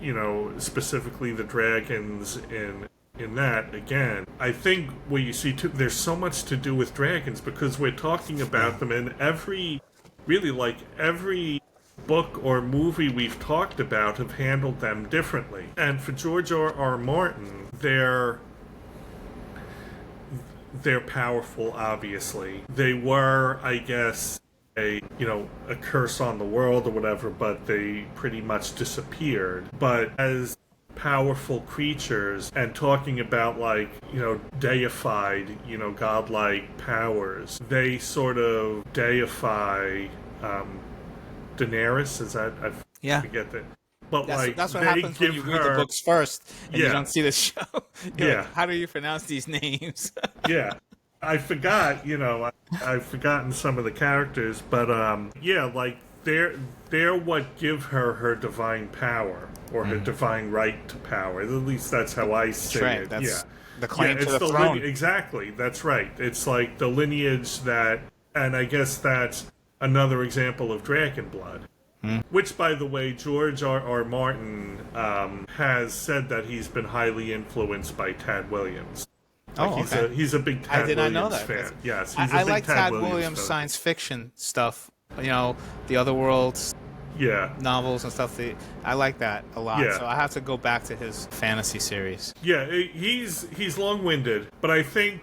Speaker 2: specifically the dragons in that, again, I think what you see too, there's so much to do with dragons because we're talking about them, and every book or movie we've talked about have handled them differently. And for George R.R. Martin, they're powerful, obviously. They were, I guess, a curse on the world or whatever, but they pretty much disappeared. But as powerful creatures, and talking about deified, godlike powers, they sort of deify Daenerys. Is that I forget that. But
Speaker 3: that's what happens when you read the books first and you don't see the show. Like, how do you pronounce these names? I
Speaker 2: forgot. I've forgotten some of the characters, but they're what give her divine power, or her divine right to power. At least that's how I see it.
Speaker 3: That's the claim to
Speaker 2: it's
Speaker 3: the throne.
Speaker 2: Exactly, that's right. It's like the lineage that, and I guess that's another example of dragon blood. Which, by the way, George R. Martin has said that he's been highly influenced by Tad Williams.
Speaker 3: Okay.
Speaker 2: He's a big Tad Williams
Speaker 3: I did not know that.
Speaker 2: fan. Yes, he's a
Speaker 3: I
Speaker 2: big
Speaker 3: like Tad Williams
Speaker 2: fan.
Speaker 3: science fiction stuff. The Other Worlds novels and stuff. I like that a lot.
Speaker 2: Yeah.
Speaker 3: So I have to go back to his fantasy series.
Speaker 2: Yeah, he's long-winded, but I think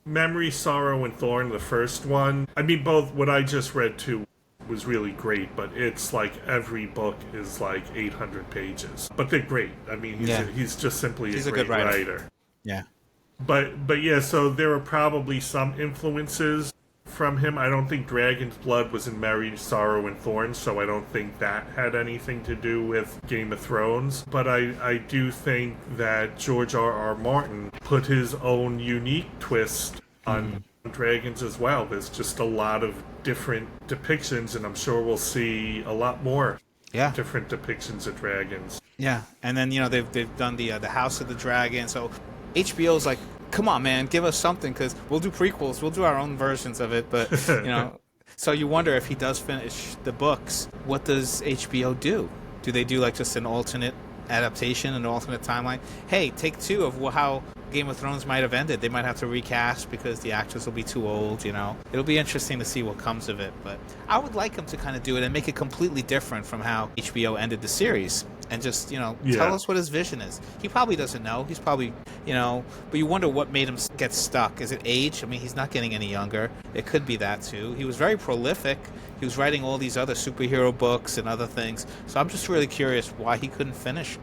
Speaker 2: Memory, Sorrow, and Thorn, the first one, I mean, both what I just read too was really great, but it's like every book is like 800 pages. But they're great. I mean, he's just simply a great writer.
Speaker 3: Yeah.
Speaker 2: But yeah, so there are probably some influences from him. I don't think Dragon's Blood was in Memory, Sorrow, and Thorn, so I don't think that had anything to do with Game of Thrones. But I do think that George R. Martin put his own unique twist on dragons as well. There's just a lot of different depictions, and I'm sure we'll see a lot more different depictions of dragons.
Speaker 3: Yeah, and then they've done the House of the Dragon. So HBO's like, come on, man, give us something, because we'll do prequels, we'll do our own versions of it. But so you wonder if he does finish the books, what does HBO do? Do they do like just an alternate adaptation, an alternate timeline? Hey, take two of how Game of Thrones might have ended. They might have to recast because the actors will be too old. It'll be interesting to see what comes of it. But I would like him to kind of do it and make it completely different from how HBO ended the series, and just tell us what his vision is. He probably doesn't know. He's probably but you wonder what made him get stuck. Is it age? I mean, he's not getting any younger. It could be that too. He was very prolific. He was writing all these other superhero books and other things. So I'm just really curious why he couldn't finish.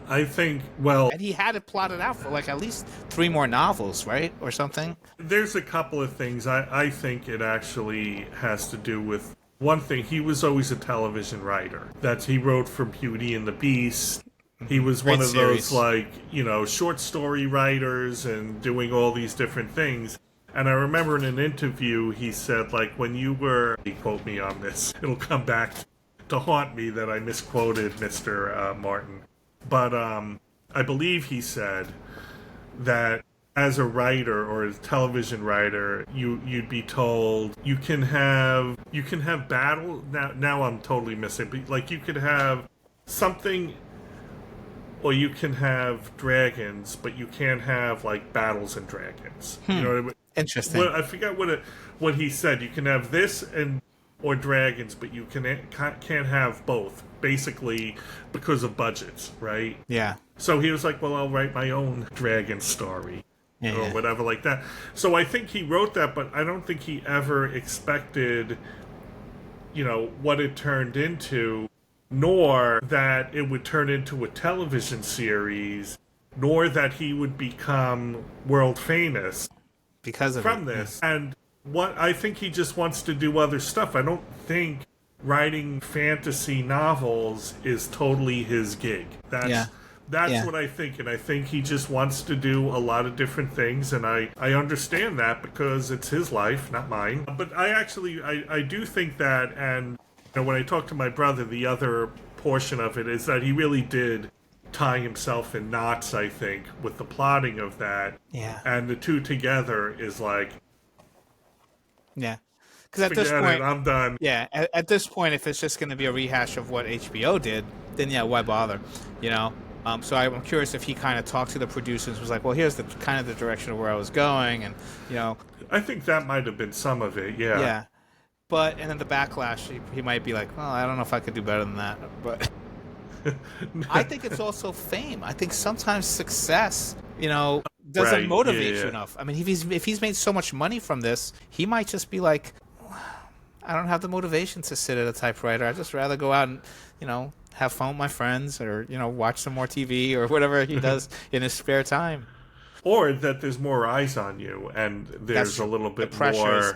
Speaker 2: I think, well...
Speaker 3: And he had it plotted out for like at least 3 more novels, right? Or something?
Speaker 2: There's a couple of things. I think it actually has to do with... One thing, he was always a television writer. He wrote for Beauty and the Beast. He was one of those, short story writers and doing all these different things. And I remember in an interview, he said, when you were... He quote me on this. It'll come back to haunt me that I misquoted Mr. Martin. But I believe he said that as a writer or a television writer, you'd be told you can have battle. Now I'm totally missing. But you could have something, or you can have dragons, but you can't have battles and dragons. You know what I mean?
Speaker 3: Interesting.
Speaker 2: I forgot what he said. You can have this or dragons, but you can't have both. Basically, because of budgets, right?
Speaker 3: Yeah.
Speaker 2: So he was like, well, I'll write my own dragon story. Or whatever like that. So I think he wrote that, but I don't think he ever expected, what it turned into, nor that it would turn into a television series, nor that he would become world famous
Speaker 3: because of
Speaker 2: from this. And I think he just wants to do other stuff. I don't think writing fantasy novels is totally his gig. That's what I think, and I think he just wants to do a lot of different things, and I understand that because it's his life, not mine. But I do think that, and when I talk to my brother, the other portion of it is that he really did tie himself in knots, I think, with the plotting of that.
Speaker 3: Yeah.
Speaker 2: And the two together is
Speaker 3: yeah. Because at this point,
Speaker 2: I'm done.
Speaker 3: Yeah, at this point, if it's just going to be a rehash of what HBO did, then why bother? So I'm curious if he kind of talked to the producers, was like, well, here's the kind of the direction of where I was going, and
Speaker 2: I think that might have been some of it. Yeah.
Speaker 3: Yeah. But and then the backlash, he might be like, well, I don't know if I could do better than that. But I think it's also fame. I think sometimes success, doesn't motivate you enough. I mean, if he's made so much money from this, he might just be like, I don't have the motivation to sit at a typewriter. I'd just rather go out and, have fun with my friends, or, watch some more TV or whatever he does in his spare time.
Speaker 2: Or that there's more eyes on you, and there's a little bit more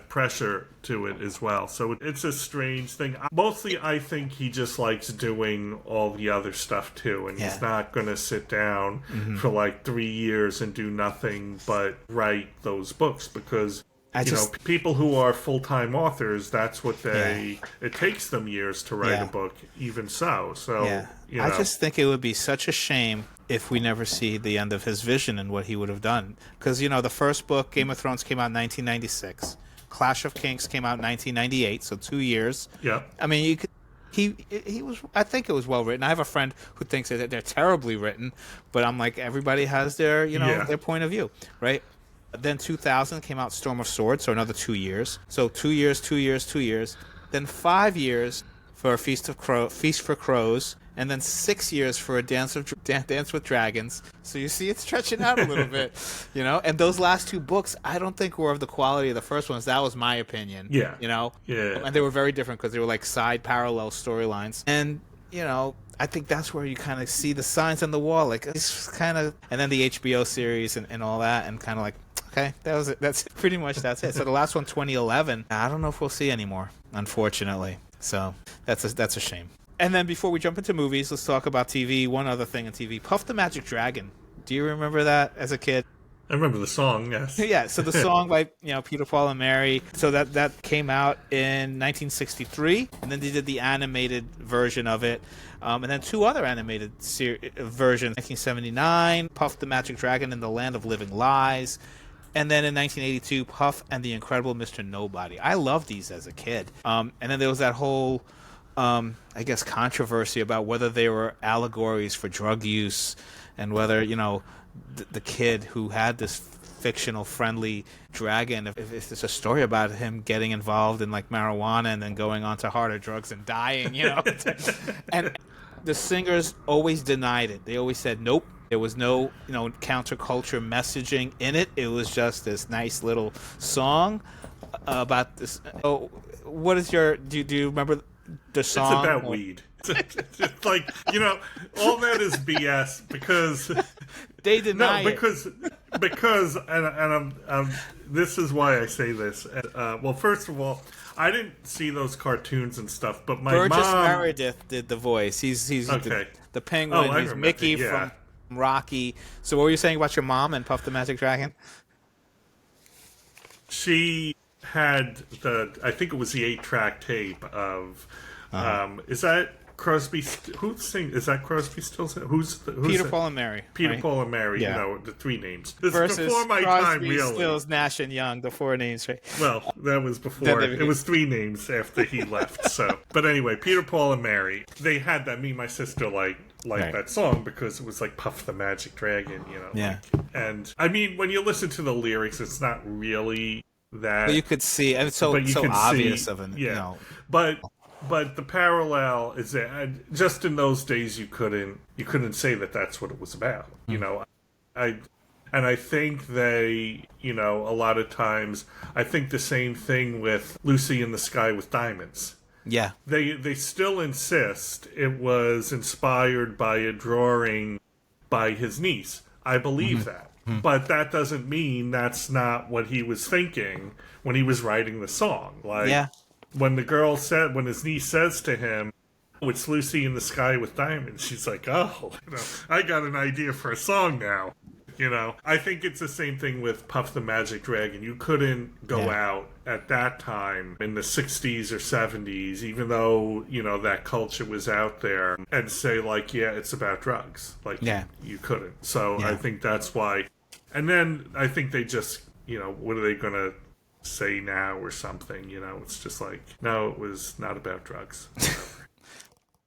Speaker 2: pressure to it as well. So it's a strange thing. Mostly, I think he just likes doing all the other stuff too, and he's not going to sit down for 3 years and do nothing but write those books, because
Speaker 3: I just
Speaker 2: people who are full-time authors, that's what it takes them years to write a book, even so. So,
Speaker 3: I just think it would be such a shame if we never see the end of his vision and what he would have done. Because, the first book, Game of Thrones, came out in 1996. Clash of Kings came out in 1998, so 2 years.
Speaker 2: Yeah.
Speaker 3: I mean, you could. He was. I think it was well written. I have a friend who thinks that they're terribly written, but I'm like, everybody has their their point of view, right? Then 2000 came out Storm of Swords, so another 2 years. So 2 years, 2 years, 2 years. Then 5 years for Feast for Crows, and then 6 years for a Dance with Dragons. So you see, it's stretching out a little bit, And those last 2 books, I don't think were of the quality of the first ones. That was my opinion.
Speaker 2: Yeah.
Speaker 3: Yeah. And they were very different because they were like side parallel storylines. And I think that's where you kind of see the signs on the wall, like it's kind of, and then the HBO series and all that, and kind of like, okay, that was it. That's pretty much that's it. So the last one, 2011, I don't know if we'll see anymore, unfortunately. So that's a shame. And then before we jump into movies, let's talk about TV. One other thing in TV, Puff the Magic Dragon. Do you remember that as a kid?
Speaker 2: I remember the song, yes.
Speaker 3: Yeah, so the song by Peter, Paul, and Mary. So that came out in 1963, and then they did the animated version of it, and then 2 other animated versions. 1979, Puff the Magic Dragon in the Land of Living Lies, and then in 1982, Puff and the Incredible Mr. Nobody. I loved these as a kid. And then there was that whole, I guess, controversy about whether they were allegories for drug use, and whether the kid who had this fictional friendly dragon, if it's a story about him getting involved in like marijuana and then going on to harder drugs and dying, and the singers always denied it. They always said nope, there was no counterculture messaging in it. It was just this nice little song about this. Oh, what is your do you remember the song?
Speaker 2: It's about weed. It's like, all that is BS because
Speaker 3: they deny
Speaker 2: because and I'm this is why I say this. Well, first of all, I didn't see those cartoons and stuff, but my
Speaker 3: Burgess
Speaker 2: mom
Speaker 3: Meredith did the voice. He's
Speaker 2: okay.
Speaker 3: the penguin. He's
Speaker 2: remember,
Speaker 3: Mickey from Rocky. So what were you saying about your mom and Puff the Magic Dragon?
Speaker 2: She had I think it was the 8-track tape of is that Crosby? Who's sing? Is that Crosby, Stills? Who's
Speaker 3: Peter, Paul, and Mary?
Speaker 2: Peter,
Speaker 3: right?
Speaker 2: Paul, and Mary. Yeah. The 3 names. This
Speaker 3: Versus
Speaker 2: is before my
Speaker 3: Crosby,
Speaker 2: time, really.
Speaker 3: Stills, Nash, and Young. The 4 names, right?
Speaker 2: Well, that was before. It was 3 names after he left. So, but anyway, Peter, Paul, and Mary. They had that. Me and my sister like right. that song because it was like Puff the Magic Dragon.
Speaker 3: Yeah.
Speaker 2: And I mean, when you listen to the lyrics, it's not really that.
Speaker 3: But you could see, and it's so obvious of an.
Speaker 2: Yeah. But the parallel is that just in those days you couldn't say that that's what it was about. I think they, a lot of times I think the same thing with Lucy in the Sky with Diamonds.
Speaker 3: Yeah.
Speaker 2: They still insist it was inspired by a drawing by his niece. I believe that. But that doesn't mean that's not what he was thinking when he was writing the song. When when his niece says to him, "Oh, it's Lucy in the Sky with Diamonds," she's like, "Oh, I got an idea for a song now." I think it's the same thing with Puff the Magic Dragon. You couldn't go out at that time in the 60s or 70s, even though, that culture was out there, and say, like, yeah, it's about drugs. You couldn't. So I think that's why. And then I think they just, what are they going to say now or something? It's just like, no, it was not about drugs.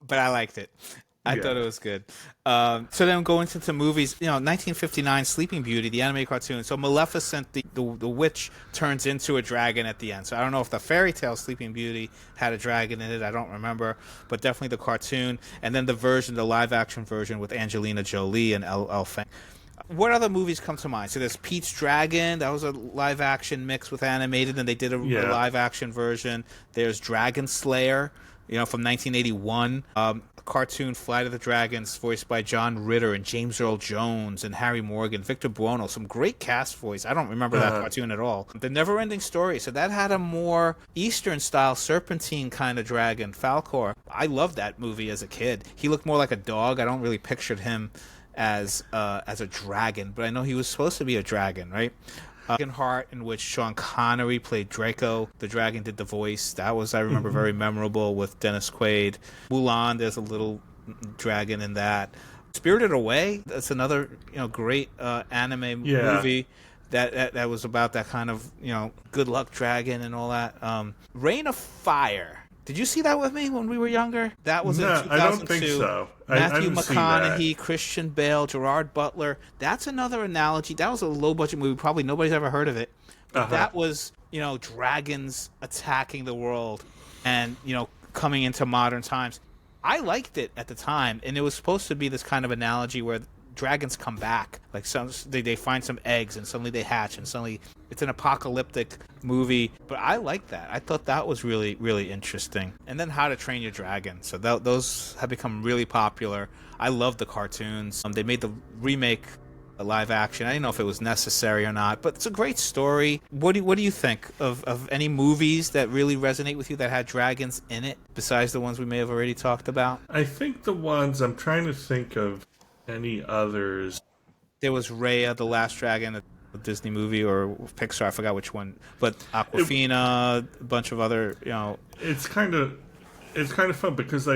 Speaker 3: But I liked it. I thought it was good. So then going into movies, 1959, Sleeping Beauty, the anime cartoon. So Maleficent, the witch, turns into a dragon at the end. So I don't know if the fairy tale Sleeping Beauty had a dragon in it. I don't remember. But definitely the cartoon. And then the live action version with Angelina Jolie and Elle Fanning. What other movies come to mind? So there's Pete's Dragon. That was a live action mix with animated, and they did a live action version. There's Dragon Slayer, from 1981. Cartoon Flight of the Dragons, voiced by John Ritter and James Earl Jones and Harry Morgan, Victor Buono. Some great cast voice. I don't remember that cartoon at all. The Never-Ending Story. So that had a more Eastern-style serpentine kind of dragon, Falcor. I loved that movie as a kid. He looked more like a dog. I don't really pictured him as a dragon, but I know he was supposed to be a dragon, right? Heart, in which Sean Connery played Draco. The dragon did the voice. That was, I remember, very memorable with Dennis Quaid. Mulan, there's a little dragon in that. Spirited Away, that's another great anime movie that was about that kind of good luck dragon and all that. Reign of Fire. Did you see that with me when we were younger? That was in 2002.
Speaker 2: I don't think so.
Speaker 3: Matthew
Speaker 2: I
Speaker 3: McConaughey, Christian Bale, Gerard Butler. That's another analogy. That was a low budget movie. Probably nobody's ever heard of it. But that was dragons attacking the world and coming into modern times. I liked it at the time, and it was supposed to be this kind of analogy where dragons come back. Like they find some eggs, and suddenly they hatch, and suddenly it's an apocalyptic movie. But I liked that. I thought that was really, really interesting. And then How to Train Your Dragon. So those have become really popular. I love the cartoons. They made the remake live action. I didn't know if it was necessary or not, but it's a great story. What do you think of any movies that really resonate with you that had dragons in it, besides the ones we may have already talked about?
Speaker 2: I think the ones, I'm trying to think of any others.
Speaker 3: There was Raya, the Last Dragon, a Disney movie or Pixar, I forgot which one, but Awkwafina, a bunch of other,
Speaker 2: It's kind of fun because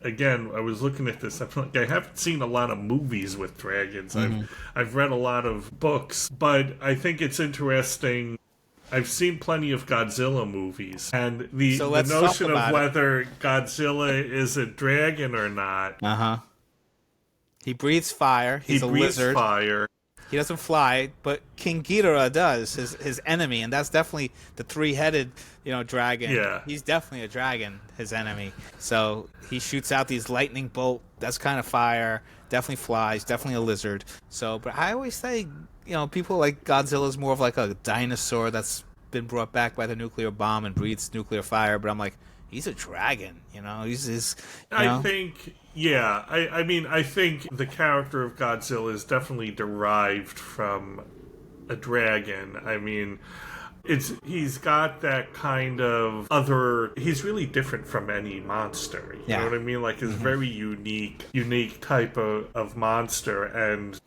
Speaker 2: Again, I was looking at this. I'm like, I haven't seen a lot of movies with dragons. I've read a lot of books, but I think it's interesting. I've seen plenty of Godzilla movies, and the notion of whether Godzilla is a dragon or not.
Speaker 3: He breathes fire. He's a lizard.
Speaker 2: Fire.
Speaker 3: He doesn't fly, but King Ghidorah does, his enemy, and that's definitely the three-headed, dragon.
Speaker 2: Yeah.
Speaker 3: He's definitely a dragon, his enemy. So he shoots out these lightning bolt. That's kind of fire. Definitely flies. Definitely a lizard. So, but I always say, people like Godzilla's more of like a dinosaur that's been brought back by the nuclear bomb and breathes nuclear fire. But I'm like, he's a dragon.
Speaker 2: I think. Yeah, I think the character of Godzilla is definitely derived from a dragon. I mean, he's got that kind of he's really different from any monster. You know what I mean? Like, it's very unique type of monster. And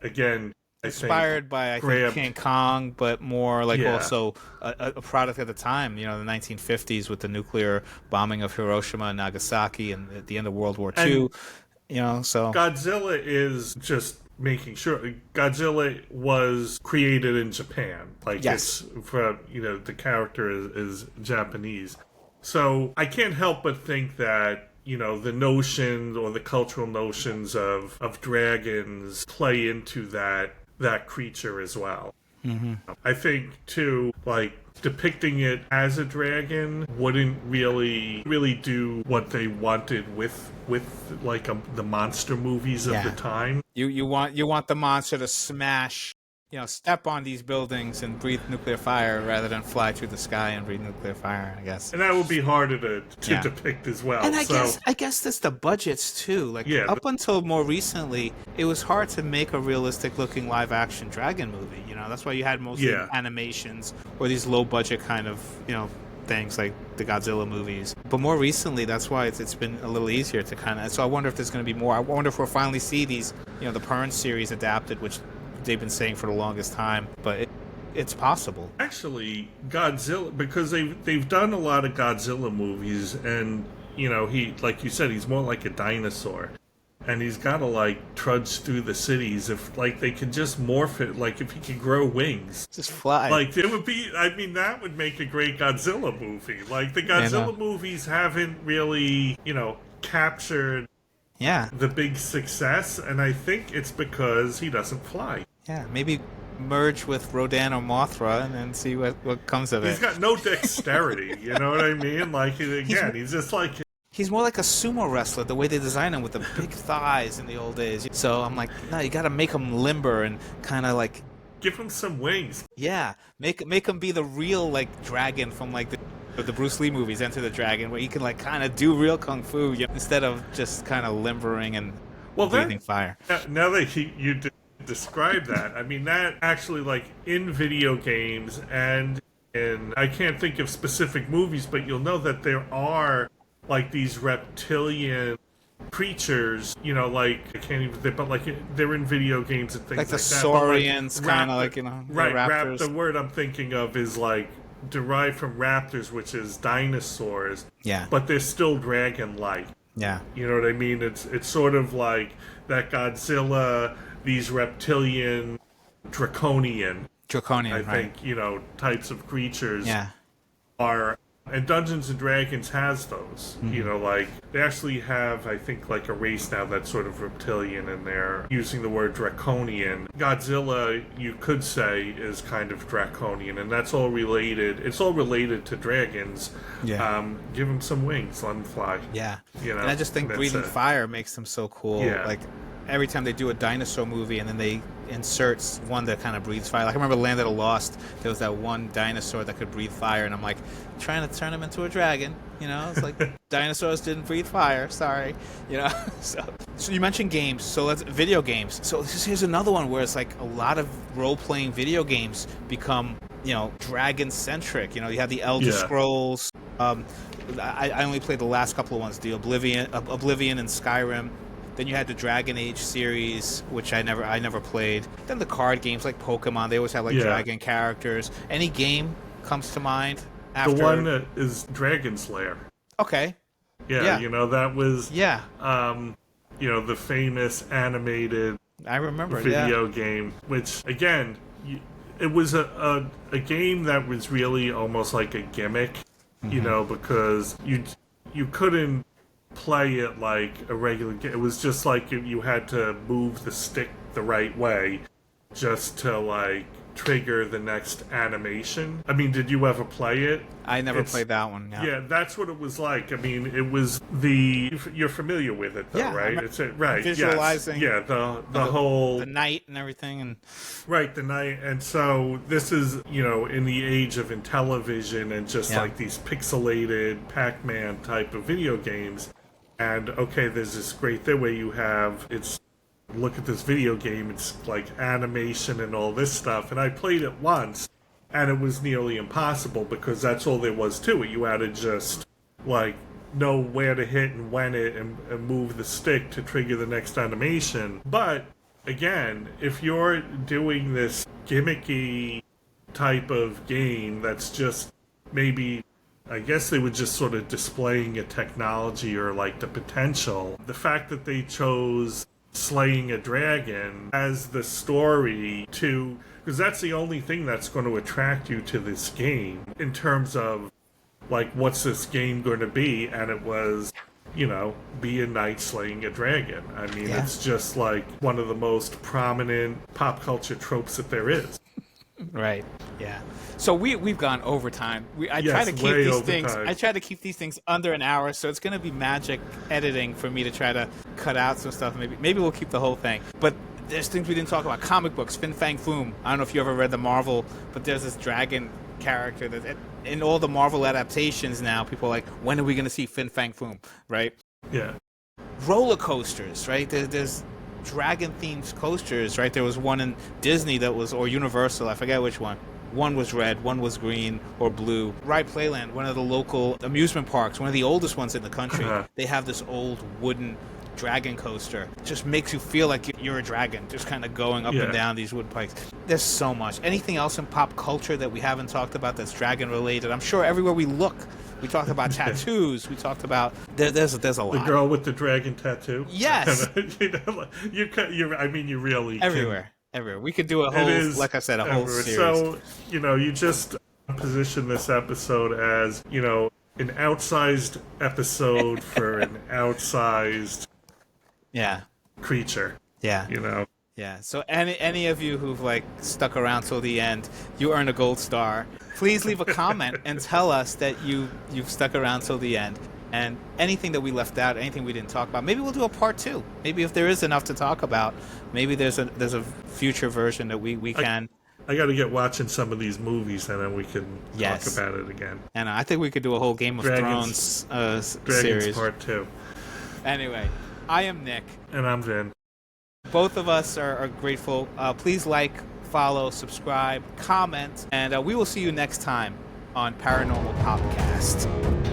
Speaker 2: again,
Speaker 3: inspired by, I think, King Kong, but more like also a product at the time, the 1950s with the nuclear bombing of Hiroshima and Nagasaki and at the end of World War II. So
Speaker 2: Godzilla is just making sure Godzilla was created in Japan. Like, it's from, the character is Japanese. So I can't help but think that the notions or the cultural notions of dragons play into that creature as well. I think too, like, depicting it as a dragon wouldn't really do what they wanted with like the monster movies of the time.
Speaker 3: You want the monster to smash, step on these buildings and breathe nuclear fire rather than fly through the sky and breathe nuclear fire, I guess.
Speaker 2: And that would be harder to depict as well.
Speaker 3: And I guess that's the budgets too. Like, up until more recently, it was hard to make a realistic looking live action dragon movie. That's why you had mostly animations or these low budget kind of, things like the Godzilla movies. But more recently, that's why it's been a little easier to kind of. So I wonder if there's going to be more. I wonder if we'll finally see these, the Pern series adapted, which they've been saying for the longest time, but it's possible.
Speaker 2: Actually, Godzilla, because they've done a lot of Godzilla movies, and he, like you said, he's more like a dinosaur, and he's got to like trudge through the cities. If like they could just morph it, like if he could grow wings,
Speaker 3: just fly.
Speaker 2: Like it would be. I mean, that would make a great Godzilla movie. Like the Godzilla movies haven't really, captured the big success, and I think it's because he doesn't fly.
Speaker 3: Yeah, maybe merge with Rodan or Mothra and then see what comes of it.
Speaker 2: He's got no dexterity, you know what I mean? Like, again, he's just like...
Speaker 3: He's more like a sumo wrestler, the way they design him with the big thighs in the old days. So I'm like, no, you gotta make him limber and kind of like...
Speaker 2: Give him some wings.
Speaker 3: Yeah, make him be the real, like, dragon from, like, the Bruce Lee movies, Enter the Dragon, where he can, like, kind of do real kung fu instead of just kind of limbering and breathing fire.
Speaker 2: Now that you describe that, I mean, that actually, like, in video games and I can't think of specific movies, but you'll know that there are, like, these reptilian creatures, you know, like I can't even, but like they're in video games and things
Speaker 3: Like the
Speaker 2: that.
Speaker 3: saurians, kind of like,
Speaker 2: right?
Speaker 3: raptors.
Speaker 2: The word I'm thinking of is like derived from raptors, which is dinosaurs.
Speaker 3: Yeah.
Speaker 2: But they're still dragon-like.
Speaker 3: Yeah.
Speaker 2: You know what I mean? It's sort of like that Godzilla, these reptilian, draconian, I think, you know, types of creatures are. And Dungeons and Dragons has those. You know, like, they actually have, I think, like a race now that's sort of reptilian, and they're using the word draconian. Godzilla, you could say, is kind of draconian, and that's all related. It's all related to dragons.
Speaker 3: Yeah.
Speaker 2: Give them some wings, let them fly.
Speaker 3: Yeah.
Speaker 2: You know,
Speaker 3: and I just think breathing fire makes them so cool.
Speaker 2: Yeah.
Speaker 3: Like, every time they do a dinosaur movie and then they insert one that kind of breathes fire. Like, I remember Land of the Lost, there was that one dinosaur that could breathe fire, and I'm like, trying to turn him into a dragon, you know? It's like, dinosaurs didn't breathe fire, sorry, you know? So you mentioned games, so let's video games. So here's another one where it's like a lot of role-playing video games become, you know, dragon-centric. You know, you have the Elder Scrolls. I only played the last couple of ones, the Oblivion and Skyrim. Then you had the Dragon Age series, which I never played. Then the card games like Pokemon, they always have like dragon characters. Any game comes to mind after?
Speaker 2: The one that is Dragon's Lair.
Speaker 3: Okay.
Speaker 2: Yeah, you know, that was you know, the famous animated
Speaker 3: I remember
Speaker 2: video game, which again, it was a game that was really almost like a gimmick, you know, because you couldn't play it like a regular game. It was just like you had to move the stick the right way just to like trigger the next animation. I mean, did you ever play it?
Speaker 3: I never played that one.
Speaker 2: Yeah, that's what it was like. I mean, it was you're familiar with it though, right? It's right.
Speaker 3: Visualizing.
Speaker 2: Yes. Yeah, the whole
Speaker 3: the night and everything, and
Speaker 2: right, the night. And so this is, you know, in the age of Intellivision and just like these pixelated Pac-Man type of video games. And okay, there's this great thing where you have look at this video game, it's like animation and all this stuff, and I played it once and it was nearly impossible because that's all there was to it. You had to just like know where to hit and when it and move the stick to trigger the next animation. But again, if you're doing this gimmicky type of game that's just maybe, I guess they were just sort of displaying a technology or like the potential. The fact that they chose slaying a dragon as the story to, because that's the only thing that's going to attract you to this game in terms of like, what's this game going to be? And it was, you know, be a knight slaying a dragon. I mean, it's just like one of the most prominent pop culture tropes that there is.
Speaker 3: Right. Yeah. So we've gone overtime. I try to keep these things. I try to keep these things under an hour. So it's going to be magic editing for me to try to cut out some stuff. Maybe we'll keep the whole thing. But there's things we didn't talk about. Comic books. Fin Fang Foom. I don't know if you ever read the Marvel, but there's this dragon character that in all the Marvel adaptations now, people are like, when are we going to see Fin Fang Foom? Right.
Speaker 2: Yeah.
Speaker 3: Roller coasters. Right. There's dragon-themed coasters, right? There was one in Disney that was, or Universal, I forget which one. One was red, one was green or blue. Ride Playland, one of the local amusement parks, one of the oldest ones in the country, they have this old wooden dragon coaster. It just makes you feel like you're a dragon, just kind of going up and down these wood pikes. There's so much. Anything else in pop culture that we haven't talked about that's dragon-related? I'm sure everywhere we look, we talked about tattoos. We talked about there's a lot.
Speaker 2: The girl with the dragon tattoo.
Speaker 3: Yes.
Speaker 2: You really
Speaker 3: everywhere. We could do a whole, like I said, a whole series.
Speaker 2: So you just position this episode as, you know, an outsized episode for an outsized creature.
Speaker 3: Yeah.
Speaker 2: You know.
Speaker 3: Yeah, so any of you who've like stuck around till the end, you earn a gold star. Please leave a comment and tell us that you've stuck around till the end. And anything that we left out, anything we didn't talk about, maybe we'll do a part 2. Maybe if there is enough to talk about, maybe there's a future version that we can.
Speaker 2: I got to get watching some of these movies, and then we can talk about it again.
Speaker 3: And I think we could do a whole Game of Thrones series.
Speaker 2: Part 2.
Speaker 3: Anyway, I am Nick.
Speaker 2: And I'm Vin.
Speaker 3: Both of us are grateful. Please like, follow, subscribe, comment, and we will see you next time on Paranormal Podcast.